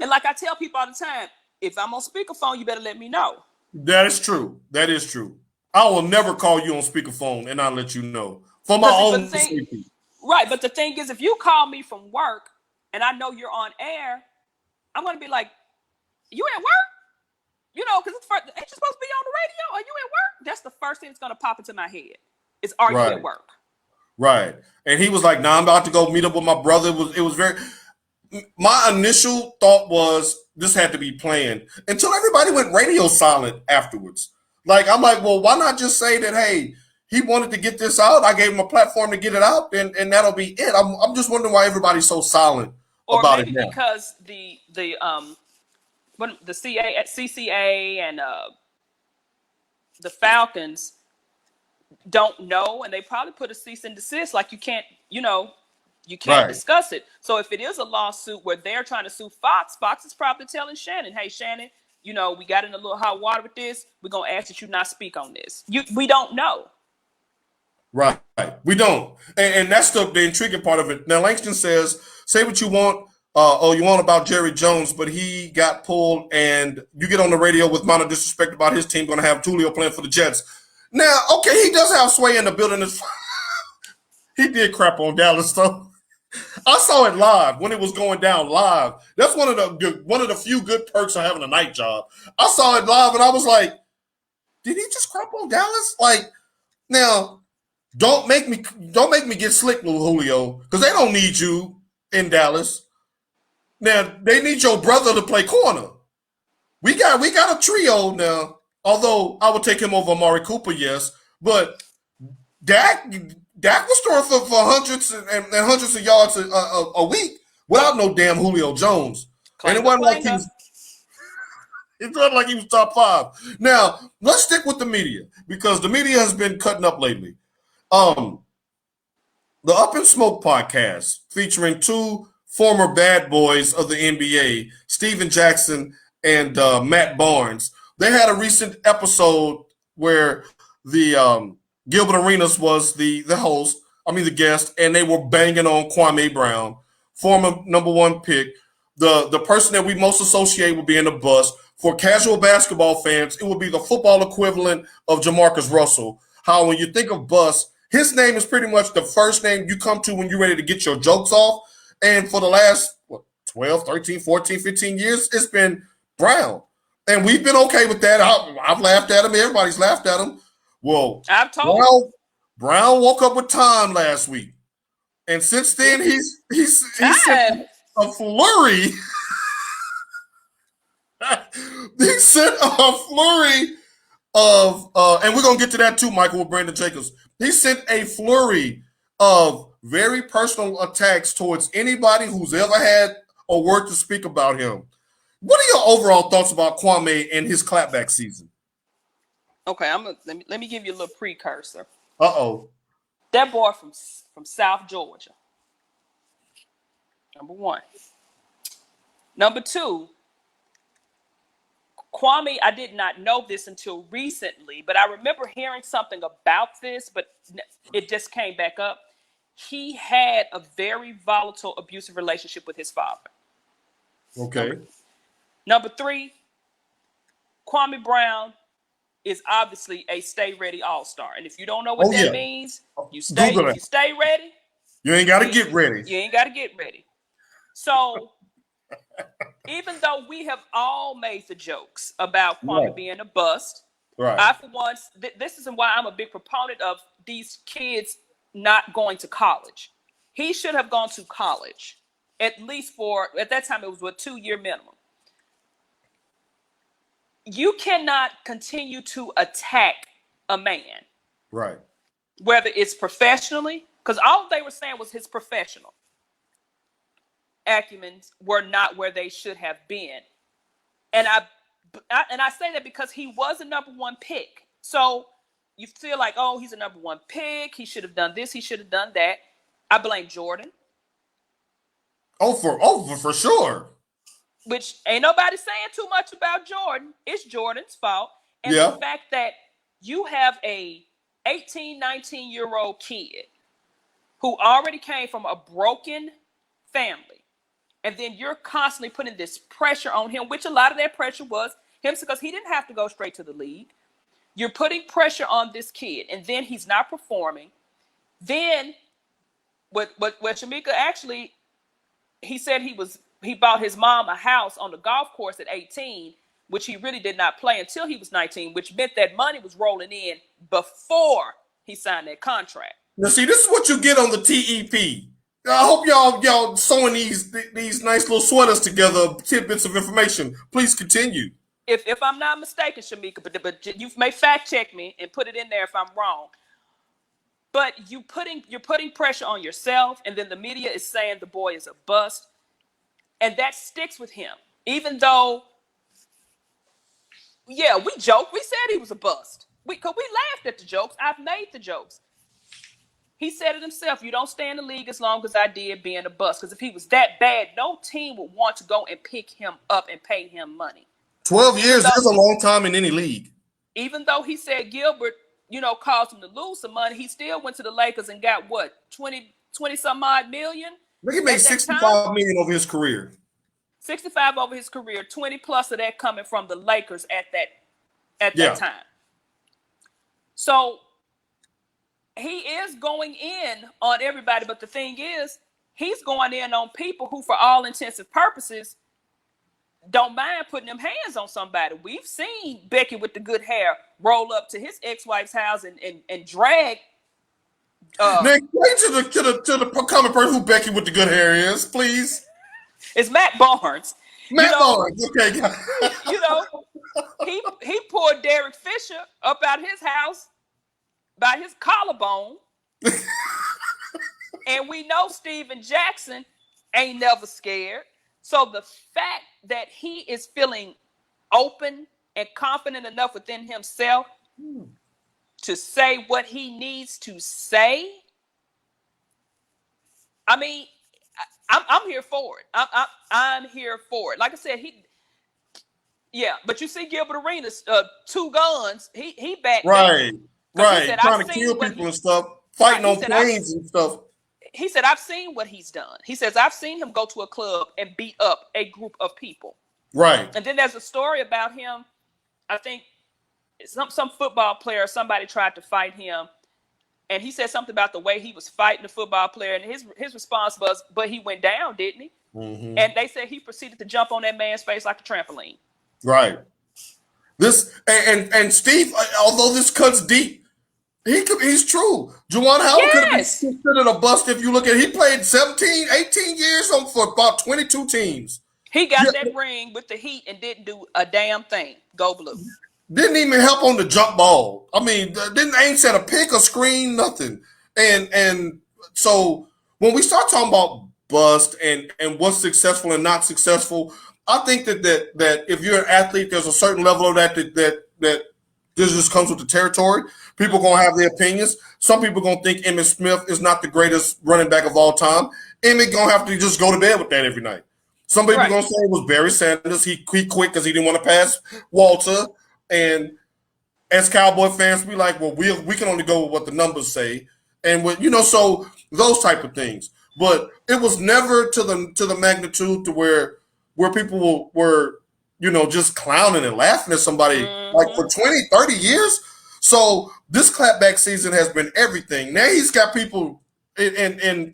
And like I tell people all the time, if I'm on speakerphone, you better let me know. That is true. That is true. I will never call you on speakerphone and not let you know for my own safety. Right, but the thing is, if you call me from work and I know you're on air, I'm going to be like, you at work? Because ain't you supposed to be on the radio? Are you at work? That's the first thing that's going to pop into my head is, are you at work? Right. And he was like, nah, I'm about to go meet up with my brother. It was very... My initial thought was this had to be planned until everybody went radio silent afterwards. Like, I'm like, well, why not just say that, hey, he wanted to get this out. I gave him a platform to get it out, and that'll be it. I'm just wondering why everybody's so silent about it now. Or maybe because the CCA and the Falcons don't know, and they probably put a cease and desist, like you can't discuss it. So if it is a lawsuit where they're trying to sue Fox is probably telling Shannon, hey, Shannon, we got in a little hot water with this. We're going to ask that you not speak on this. We don't know. Right. We don't. And that's the intriguing part of it. Now, Langston says, say what you want, you want about Jerry Jones, but he got pulled, and you get on the radio with minor disrespect about his team going to have Tulio playing for the Jets. Now, okay, he does have sway in the building. He did crap on Dallas, though. I saw it live when it was going down live. That's one of the few good perks of having a night job. I saw it live, and I was like, did he just crap on Dallas? Like, now, don't make me get slick with Julio, because they don't need you in Dallas. Now, they need your brother to play corner. We got a trio now, although I would take him over Amari Cooper, yes. But Dak was throwing for hundreds and hundreds of yards a week without no damn Julio Jones. And it wasn't like he was top 5. Now, let's stick with the media, because the media has been cutting up lately. The Up in Smoke podcast, featuring 2 former bad boys of the NBA, Steven Jackson and Matt Barnes. They had a recent episode where the Gilbert Arenas was the host, the guest, and they were banging on Kwame Brown, former number 1 pick, the person that we most associate with being a bust. For casual basketball fans, it would be the football equivalent of Jamarcus Russell. How when you think of bust, his name is pretty much the first name you come to when you're ready to get your jokes off. And for the last 12, 13, 14, 15 years, it's been Brown. And we've been okay with that. I've laughed at him. Everybody's laughed at him. Well, Brown woke up with time last week. And since then, he's sent a flurry. He sent a flurry of, and we're going to get to that too, Michael, with Brandon Jacobs. He sent a flurry of very personal attacks towards anybody who's ever had a word to speak about him. What are your overall thoughts about Kwame and his clapback season? Okay, let me give you a little precursor. Uh-oh. That boy from South Georgia. Number 1. Number 2, Kwame, I did not know this until recently, but I remember hearing something about this, but it just came back up. He had a very volatile, abusive relationship with his father. Okay. Number 3, Kwame Brown is obviously a stay ready all-star. And if you don't know what that means, you stay ready. You ain't got to get ready. You ain't got to get ready. So even though we have all made the jokes about Kwame being a bust, Right. I, for one, this is why I'm a big proponent of these kids not going to college. He should have gone to college, at least at that time, it was a 2-year minimum. You cannot continue to attack a man. Right. Whether it's professionally, because all they were saying was his professional acumens were not where they should have been. And I say that because he was a number 1 pick. So you feel like, oh, he's a number 1 pick. He should have done this. He should have done that. I blame Jordan. Oh, for sure. Which ain't nobody saying too much about Jordan. It's Jordan's fault. And Yeah. the fact that you have a 18, 19-year-old kid who already came from a broken family, and then you're constantly putting this pressure on him, which a lot of that pressure was him because he didn't have to go straight to the league. You're putting pressure on this kid, and then he's not performing. Then what Shamika actually, he said he bought his mom a house on the golf course at 18, which he really did not play until he was 19, which meant that money was rolling in before he signed that contract. Now, see, this is what you get on the TEP. I hope y'all sewing these nice little sweaters together, tidbits of information. Please continue. If I'm not mistaken, Shamika, but you may fact check me and put it in there if I'm wrong. But you're putting pressure on yourself, and then the media is saying the boy is a bust, and that sticks with him. Even though, yeah, we joked, we said he was a bust. Because we laughed at the jokes. I've made the jokes. He said it himself. You don't stay in the league as long as I did being a bust. Because if he was that bad, no team would want to go and pick him up and pay him money. 12 years is a long time in any league. Even though he said Gilbert, caused him to lose some money, he still went to the Lakers and got what, 20 some odd million? Look, he made $65 million over his career. 65 over his career, 20 plus of that coming from the Lakers at that time. So he is going in on everybody, but the thing is, he's going in on people who, for all intents and purposes, don't mind putting them hands on somebody. We've seen Becky with the good hair roll up to his ex-wife's house and drag. Now, explain to the common person who Becky with the good hair is, please. It's Matt Barnes. Barnes, okay. He pulled Derek Fisher up out his house by his collarbone. And we know Steven Jackson ain't never scared. So the fact that he is feeling open and confident enough within himself to say what he needs to say, I mean, I'm here for it. I'm here for it. Like I said, but you see Gilbert Arenas, 2 guns. He backed right. Said, trying to kill people and stuff, fighting on planes and stuff. He said, I've seen what he's done. He says, I've seen him go to a club and beat up a group of people. Right. And then there's a story about him. I think some football player, somebody tried to fight him. And he said something about the way he was fighting the football player. And his response was, but he went down, didn't he? Mm-hmm. And they said he proceeded to jump on that man's face like a trampoline. Right. This and Steve, although this cuts deep, he's true. Juwan Howard could have been considered a bust if you look at it. He played 17, 18 years for about 22 teams. He got that ring with the Heat and didn't do a damn thing. Go Blue. Didn't even help on the jump ball. I mean, ain't set a pick, a screen, nothing. And so when we start talking about bust and what's successful and not successful, I think that if you're an athlete, there's a certain level of that this just comes with the territory. People gonna have their opinions. Some people gonna think Emmitt Smith is not the greatest running back of all time. Emmitt gonna have to just go to bed with that every night. Some people gonna say it was Barry Sanders. He quit because he didn't want to pass Walter. And as Cowboy fans, we like, well, we can only go with what the numbers say, and so those type of things. But it was never to the magnitude to where people were just clowning and laughing at somebody like for 20, 30 years. So this clapback season has been everything. Now he's got people in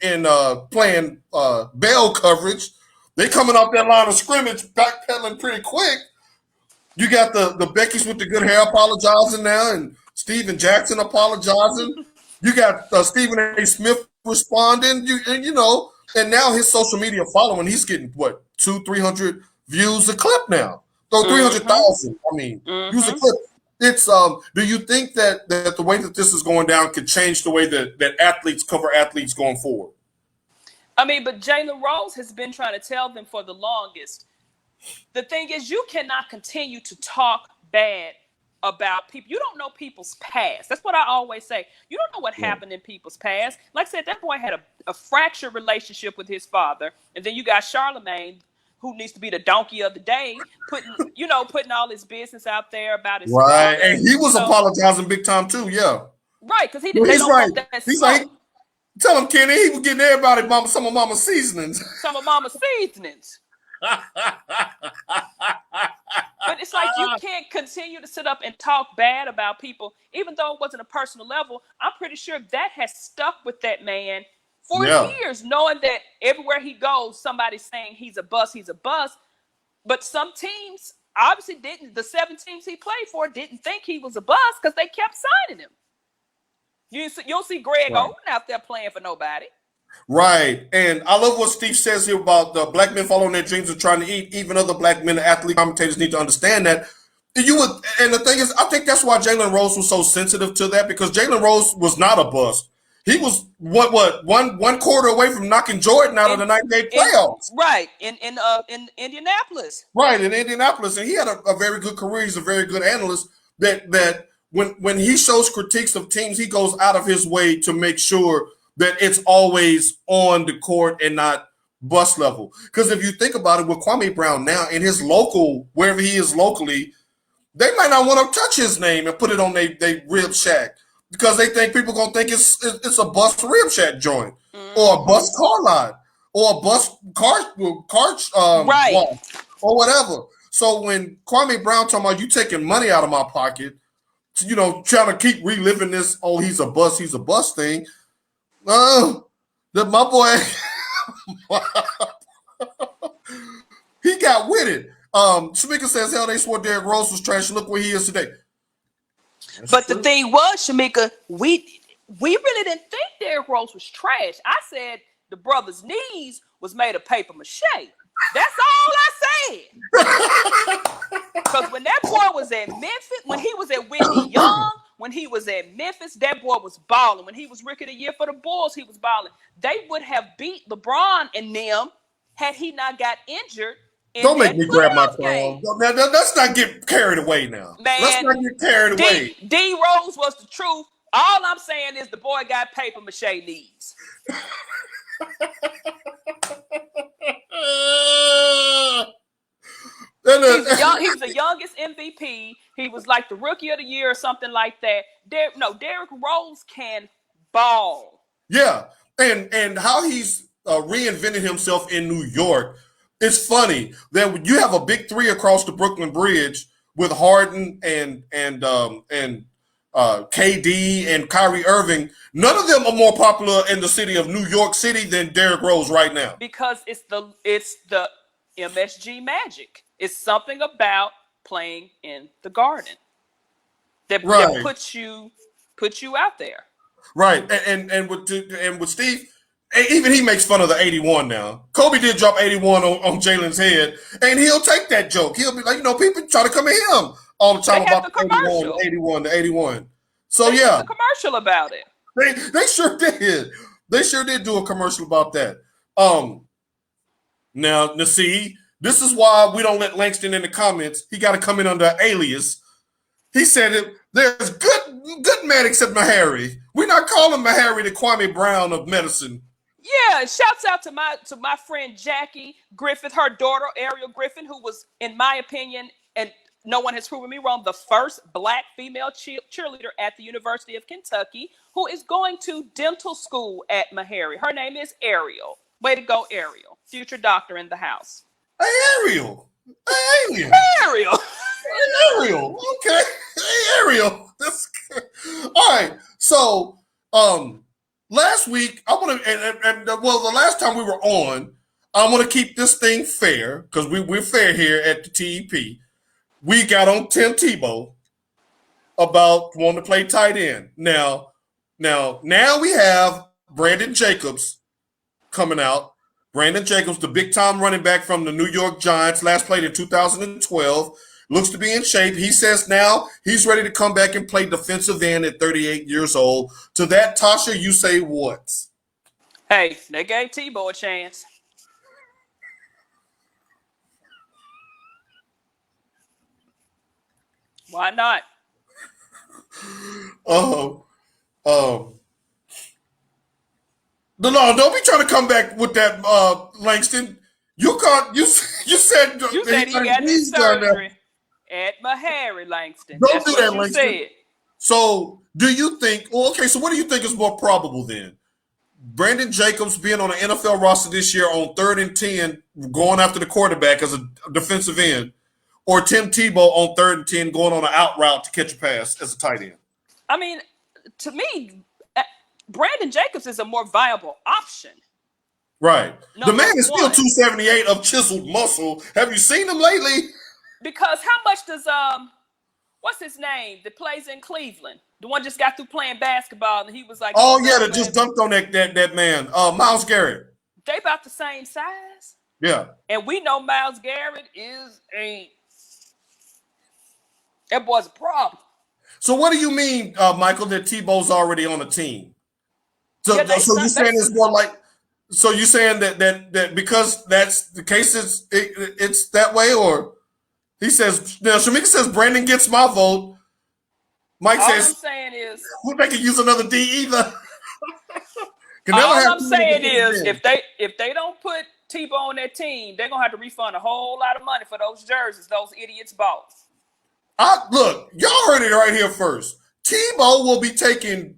playing bell coverage. They coming off that line of scrimmage, backpedaling pretty quick. You got the Becky's with the good hair apologizing now, and Steven Jackson apologizing. You got Stephen A. Smith responding. And now his social media following, he's getting what 200-300 views a clip now. So 300,000. I mean, views a clip. It's Do you think that the way that this is going down could change the way that athletes cover athletes going forward? I mean, but Jalen Rose has been trying to tell them for the longest. The thing is, you cannot continue to talk bad about people. You don't know people's past. That's what I always say. You don't know what happened in people's past. Like I said, that boy had a fractured relationship with his father. And then you got Charlemagne, who needs to be the donkey of the day, putting all his business out there about his right. father. And he was apologizing big time too, yeah. Right, because he's right. He's like, tell him, Kenny, he was getting everybody some of Mama's seasonings. Some of Mama's seasonings. But it's like you can't continue to sit up and talk bad about people, even though it wasn't a personal level. I'm pretty sure that has stuck with that man for years, knowing that everywhere he goes, somebody's saying he's a bust. But some teams obviously didn't. The 7 teams he played for didn't think he was a bust because they kept signing him. You don't see Greg Oden out there playing for nobody. Right. And I love what Steve says here about the black men following their dreams and trying to eat. Even other black men, athlete commentators need to understand that. And the thing is, I think that's why Jalen Rose was so sensitive to that, because Jalen Rose was not a bust. He was one quarter away from knocking Jordan out of the 98 playoffs. Right. In Indianapolis. Right, in Indianapolis. And he had a very good career. He's a very good analyst that when he shows critiques of teams, he goes out of his way to make sure that it's always on the court and not bust level. Because if you think about it, with Kwame Brown now in his local, wherever he is locally, they might not want to touch his name and put it on their rib shack because they think people going to think it's a bust rib shack joint or a bust car lot or a bust car wall or whatever. So when Kwame Brown talking about you taking money out of my pocket, trying to keep reliving this, he's a bust thing, that my boy, he got with it. Shamika says, hell, they swore Derrick Rose was trash. Look where he is today. But the thing was, Shamika, we really didn't think Derrick Rose was trash. I said the brother's knees was made of paper mache. That's all I said. Because when that boy was at Memphis, when he was at Whitney Young, when he was at Memphis, that boy was balling. When he was Rookie of the Year for the Bulls, he was balling. They would have beat LeBron and them had he not got injured. Don't make me grab my phone. Let's not get carried away now. Man, let's not get carried away. D Rose was the truth. All I'm saying is the boy got paper mache knees. He was the youngest MVP. He was like the Rookie of the Year or something like that. Derrick Rose can ball. Yeah, and how he's reinvented himself in New York. It's funny that you have a big three across the Brooklyn Bridge with Harden and KD and Kyrie Irving. None of them are more popular in the city of New York City than Derrick Rose right now. Because it's the MSG magic. It's something about playing in the Garden that puts you out there. Right, and with Steve. Even he makes fun of the 81 now. Kobe did drop 81 on Jalen's head, and he'll take that joke. He'll be like, people try to come at him all the time about the 81. So they did a commercial about it. They sure did. They sure did do a commercial about that. Now see, this is why we don't let Langston in the comments. He got to come in under an alias. He said it. There's good man except Meharry. We're not calling Meharry the Kwame Brown of medicine. Yeah, shouts out to my friend Jackie Griffith, her daughter Ariel Griffin, who was, in my opinion, and no one has proven me wrong, the first black female cheerleader at the University of Kentucky, who is going to dental school at Meharry. Her name is Ariel. Way to go, Ariel. Future doctor in the house. Hey, Ariel. Hey, Ariel. Ariel. Hey, Ariel. Okay. Hey, Ariel. That's good. All right. So, last week, I want to, the last time we were on, I want to keep this thing fair because we're fair here at the TEP. we got on Tim Tebow about wanting to play tight end. Now we have Brandon Jacobs coming out. Brandon Jacobs, the big-time running back from the New York Giants, last played in 2012, looks to be in shape. He says now he's ready to come back and play defensive end at 38 years old. To that, Tasha, you say what? Hey, they gave Tebow a chance. Why not? No, don't be trying to come back with that, Langston. You can't. You said he got his surgery at Meharry, Langston. Don't do that, you Langston. Said. So, do you think? Well, okay. So, what do you think is more probable then? Brandon Jacobs being on the NFL roster this year on 3rd and 10, going after the quarterback as a defensive end, or Tim Tebow on 3rd and 10 going on an out route to catch a pass as a tight end? I mean, to me, Brandon Jacobs is a more viable option. Right. The man is still 278 of chiseled muscle. Have you seen him lately? Because how much does what's his name that plays in Cleveland? The one just got through playing basketball and he was like, oh yeah, that just dunked on that man, Myles Garrett. They about the same size. Yeah. And we know Myles Garrett that boy's a problem. So what do you mean, Michael, that Tebow's already on the team? So you're saying it's more like, so you're saying that because that's the case, it's that way, or he says, now Shamika says Brandon gets my vote. Mike says, I'm saying is they can use another D either. All I'm saying is if they don't put Tebow on that team, they're gonna have to refund a whole lot of money for those jerseys those idiots bought. Look, y'all heard it right here first. Tebow will be taking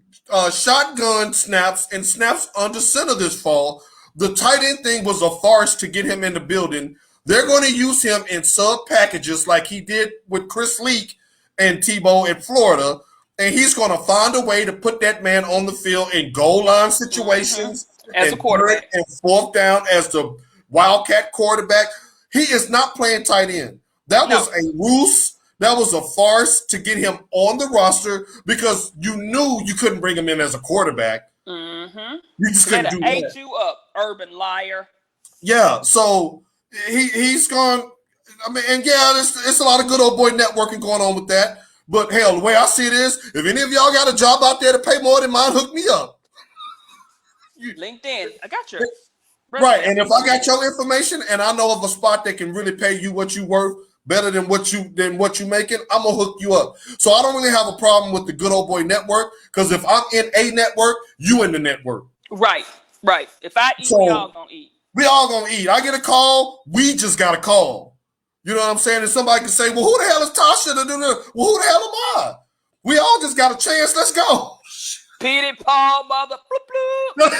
shotgun snaps and snaps under center this fall. The tight end thing was a farce to get him in the building. They're going to use him in sub packages like he did with Chris Leak and Tebow in Florida. And he's going to find a way to put that man on the field in goal line situations as a quarterback and 4th down as the Wildcat quarterback. He is not playing tight end. That was a ruse. That was a farce to get him on the roster because you knew you couldn't bring him in as a quarterback. Mm-hmm. You just couldn't do that. Ate you up, urban liar. Yeah, so he's gone. I mean, and yeah, it's a lot of good old boy networking going on with that. But hell, the way I see it is, if any of y'all got a job out there to pay more than mine, hook me up. LinkedIn, I got your right. And if I got your information and I know of a spot that can really pay you what you worth better than what you making, I'm gonna hook you up. So I don't really have a problem with the good old boy network because if I'm in a network, you in the network. Right. If I eat, we all gonna eat. We all gonna eat. I get a call, we just got a call. You know what I'm saying? And somebody can say, well, who the hell is Tasha to do this? Well, who the hell am I? We all just got a chance. Let's go. Petey Paul, mother. Bloop, bloop.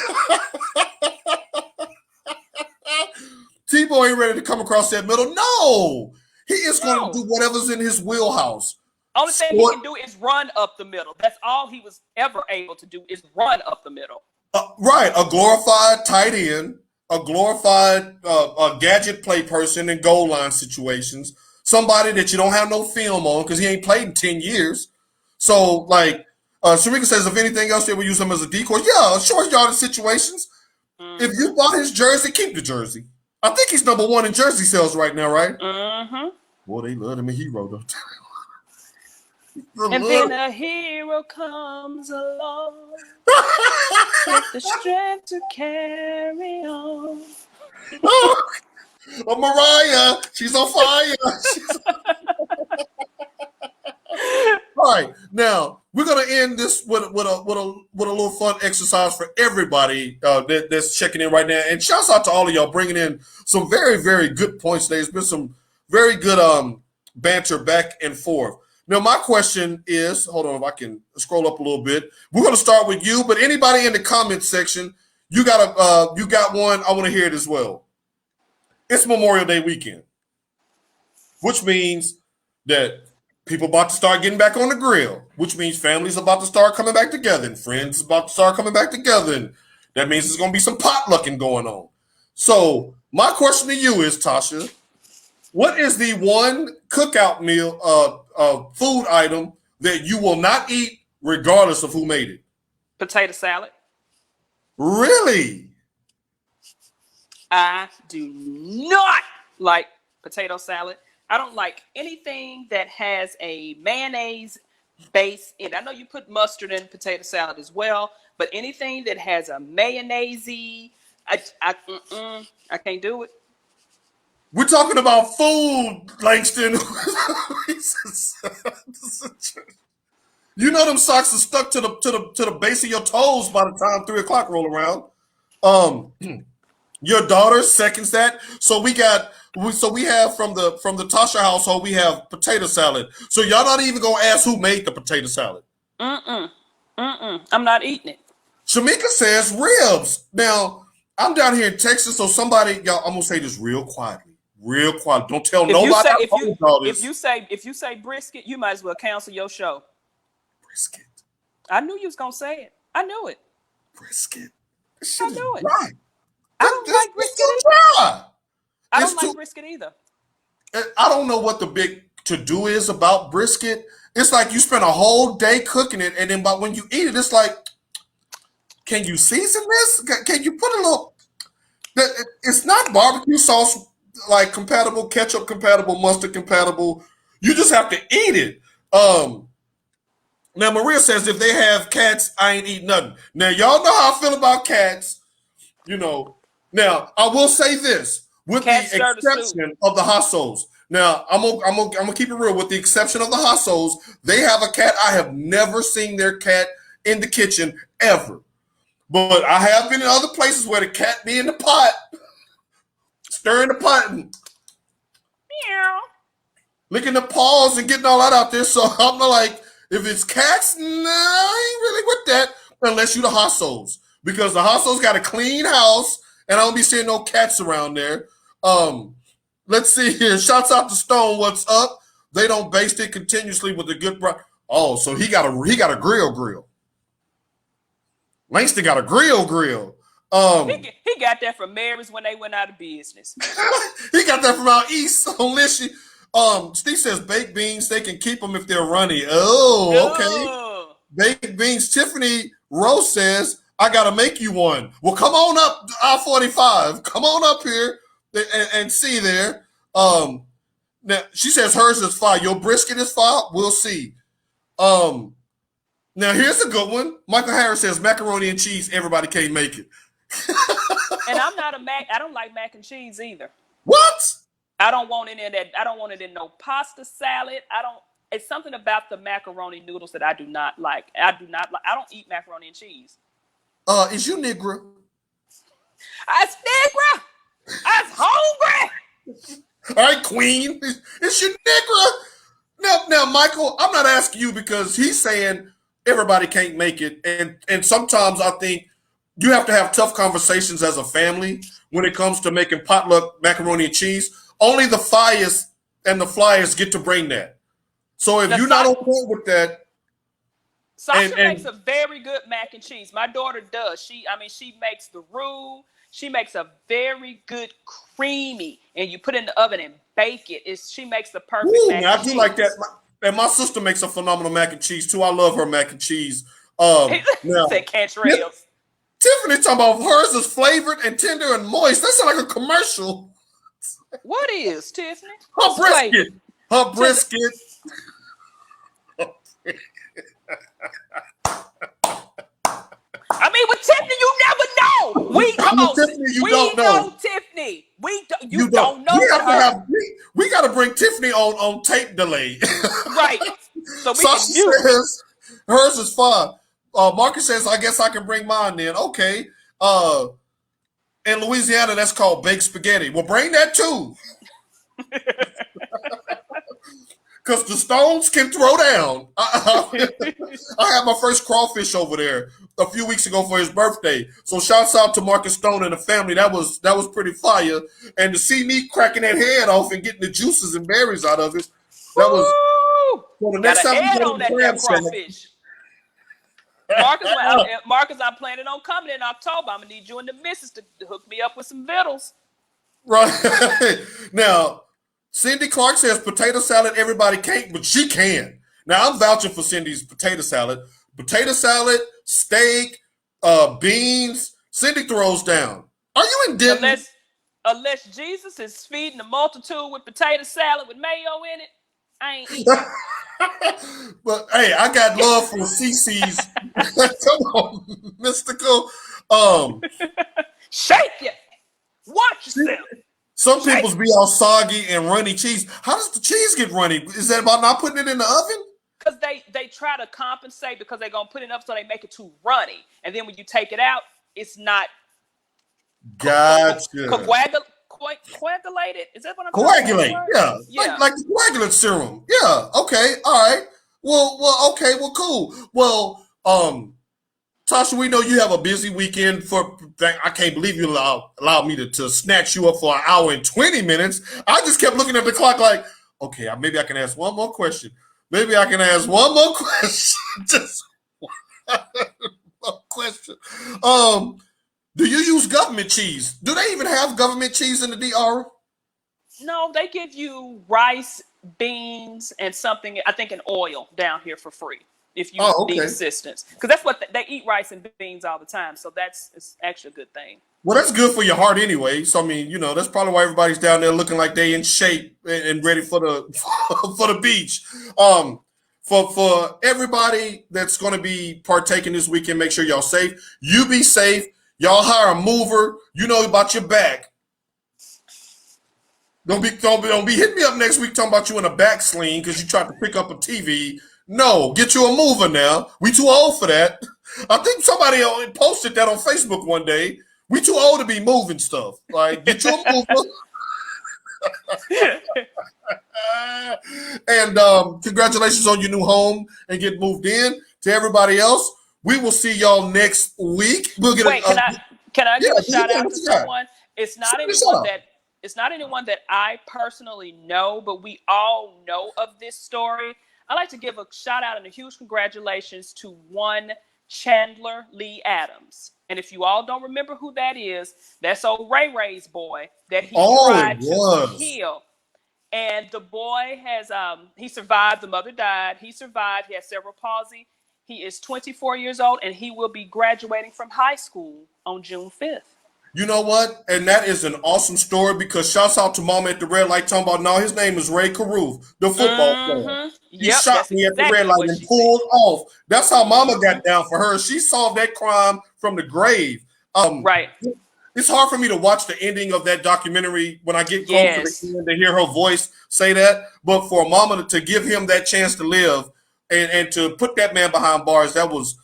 Tebow ain't ready to come across that middle. No. He is going to do whatever's in his wheelhouse. Only thing he can do is run up the middle. That's all he was ever able to do is run up the middle. Right. A glorified tight end. A glorified gadget play person in goal line situations. Somebody that you don't have no film on because he ain't played in 10 years. So, like, Sharika says, if anything else, they will use him as a decoy. Yeah, short yardage situations. Mm-hmm. If you bought his jersey, keep the jersey. I think he's number 1 in jersey sales right now, right? Mm-hmm. Boy, they love him a hero, though. And then a hero comes along with the strength to carry on. Oh, Mariah, she's on fire. All right, now we're gonna end this with a little fun exercise for everybody that's checking in right now. And shouts out to all of y'all bringing in some very, very good points today. It's been some very good banter back and forth. Now, my question is, hold on, if I can scroll up a little bit. We're going to start with you, but anybody in the comments section, you got one. I want to hear it as well. It's Memorial Day weekend, which means that people about to start getting back on the grill, which means families about to start coming back together and friends about to start coming back together. And that means there's going to be some potlucking going on. So my question to you is, Tasha, What is the one cookout meal, food item that you will not eat regardless of who made it? Potato salad. Really? I do not like potato salad. I don't like anything that has a mayonnaise base in it. I know you put mustard in potato salad as well, but anything that has a mayonnaise-y, I can't do it. We're talking about food, Langston. You know them socks are stuck to the base of your toes by the time 3:00 roll around. Your daughter seconds that. So we have from the Tasha household, we have potato salad. So y'all not even gonna ask who made the potato salad. I'm not eating it. Shamika says ribs. Now I'm down here in Texas, so somebody, y'all, I'm gonna say this real quietly. Real quiet. Don't tell nobody. If you say brisket, you might as well cancel your show. Brisket. I knew you was gonna say it. I knew it. Brisket. I knew it. Right. I don't like brisket either. I don't like brisket either. I don't know what the big to do is about brisket. It's like you spend a whole day cooking it, and then but when you eat it, it's like, can you season this? Can you put a little? It's not barbecue sauce like compatible, ketchup compatible, mustard compatible. You just have to eat it. Now Maria says if they have cats, I ain't eat nothing. Now y'all know how I feel about cats. You know. Now I will say this with the exception of the Hassos. Now I'm gonna keep it real. With the exception of the Hassos, they have a cat. I have never seen their cat in the kitchen ever. But I have been in other places where the cat be in the pot, stirring the pot and meow, licking the paws and getting all that out there. So I'm like, if it's cats, nah, I ain't really with that unless you the Hassos. Because the Hassos got a clean house and I don't be seeing no cats around there. Let's see here. Shouts out to Stone. What's up? They don't baste it continuously with a good Oh, so he got a grill. Langston got a grill. He got that from Mary's when they went out of business. He got that from out east on Lishy. Steve says baked beans, they can keep them if they're runny. Oh, okay. Baked beans. Tiffany Rose says, I got to make you one. Well, come on up, I-45. Come on up here and see there. Now, she says hers is fire. Your brisket is fire. We'll see. Now, here's a good one. Michael Harris says macaroni and cheese, everybody can't make it. And I'm not I don't like mac and cheese either. What? I don't want it in that. I don't want it in no pasta salad. It's something about the macaroni noodles that I do not like. I don't eat macaroni and cheese. Is you nigger? I nigger. I was hungry. All right, Queen. It's your nigger. Now, Michael, I'm not asking you because he's saying everybody can't make it. And sometimes I think you have to have tough conversations as a family when it comes to making potluck macaroni and cheese. Only the fires and the flyers get to bring that. So if you're not okay with that. Sasha makes a very good mac and cheese. My daughter does. She makes the roux. She makes a very good creamy, and you put it in the oven and bake it. She makes the perfect mac and cheese. I do like that. And my sister makes a phenomenal mac and cheese too. I love her mac and cheese. Said catchphrase. Tiffany talking about hers is flavored and tender and moist. That sounds like a commercial. What is, Tiffany? Her brisket. Her brisket. I mean, with Tiffany, you never know. Tiffany, you don't know. Tiffany. You don't know. We got to bring Tiffany on tape delay. Right. So we Sasha says hers is fun. Marcus says, I guess I can bring mine then. Okay. In Louisiana, that's called baked spaghetti. Well, bring that too. Because the Stones can throw down. I had my first crawfish over there a few weeks ago for his birthday. So shouts out to Marcus Stone and the family. That was pretty fire. And to see me cracking that head off and getting the juices and berries out of it, that was. Well, the next time we go to the crawfish. Marcus, I'm planning on coming in October. I'm gonna need you and the missus to hook me up with some vittles. Right now. Cindy Clark says potato salad, everybody can't, but she can. Now, I'm vouching for Cindy's potato salad. Potato salad, steak, beans. Cindy throws down. Are you in Denton? Unless Jesus is feeding the multitude with potato salad with mayo in it, I ain't eating. But hey, I got love for CC's. Come on, Mystical. Shake it. Watch yourself. Some people's be all soggy and runny cheese. How does the cheese get runny? Is that about not putting it in the oven? Because they try to compensate because they're going to put it up so they make it too runny. And then when you take it out, it's not gotcha. Coagulated? Is that what I'm Coagulate, yeah. Yeah. Like the coagulant serum. Yeah, okay, all right. Well, okay, well, cool. Well, Tasha, we know you have a busy weekend. I can't believe you allowed me to snatch you up for an hour and 20 minutes. I just kept looking at the clock like, okay, maybe I can ask one more question. Just one more question. Do you use government cheese? Do they even have government cheese in the DR? No, they give you rice, beans, and something, I think, an oil down here for free if you need assistance. Because that's what they eat, rice and beans all the time. So it's actually a good thing. Well, that's good for your heart anyway. So, I mean, that's probably why everybody's down there looking like they in shape and ready for the for the beach. For everybody that's going to be partaking this weekend, make sure y'all safe. You be safe. Y'all hire a mover. You know about your back. Don't be hitting me up next week talking about you in a back sling because you tried to pick up a TV. No, get you a mover now. We too old for that. I think somebody posted that on Facebook one day. We too old to be moving stuff. Like, get you a mover. And congratulations on your new home and get moved in. To everybody else, we will see y'all next week. We'll get. Wait, can I give a shout out to someone? It's not anyone that I personally know, but we all know of this story. I'd like to give a shout out and a huge congratulations to one Chandler Lee Adams. And if you all don't remember who that is, that's old Ray Ray's boy that he tried to kill. And the boy has, he survived. The mother died. He survived. He has cerebral palsy. He is 24 years old, and he will be graduating from high school on June 5th. You know what? And that is an awesome story because shouts out to Mama at the red light talking about, no, his name is Ray Caruth, the football player. He shot me at the red light and pulled off. That's how Mama got down for her. She solved that crime from the grave. Right. It's hard for me to watch the ending of that documentary when I get close to the end to hear her voice say that. But for Mama to give him that chance to live and to put that man behind bars, that was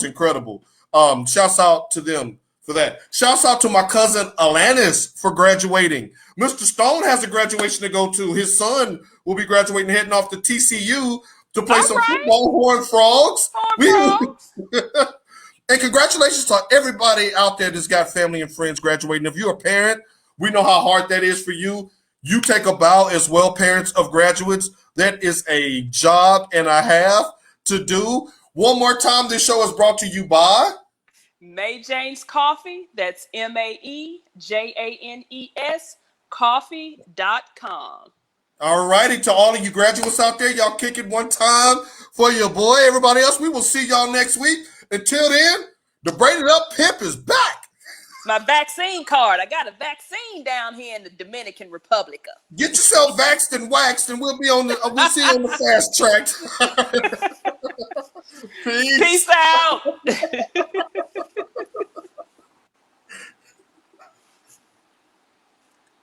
incredible. Shouts out to them for that. Shouts out to my cousin Alanis for graduating. Mr. Stone has a graduation to go to. His son will be graduating, heading off to TCU to play some football. Horned Frogs. And congratulations to everybody out there that's got family and friends graduating. If you're a parent, we know how hard that is for you. You take a bow as well, parents of graduates. That is a job and a half to do. One more time, this show is brought to you by May Jane's Coffee. That's MAEJANES coffee.com. All righty, to all of you graduates out there, y'all kick it one time for your boy. Everybody else, we will see y'all next week. Until then, the Braided Up Pimp is back. My vaccine card. I got a vaccine down here in the Dominican Republic. Get yourself vaxxed and waxed, and we'll see you on the fast track. Peace out.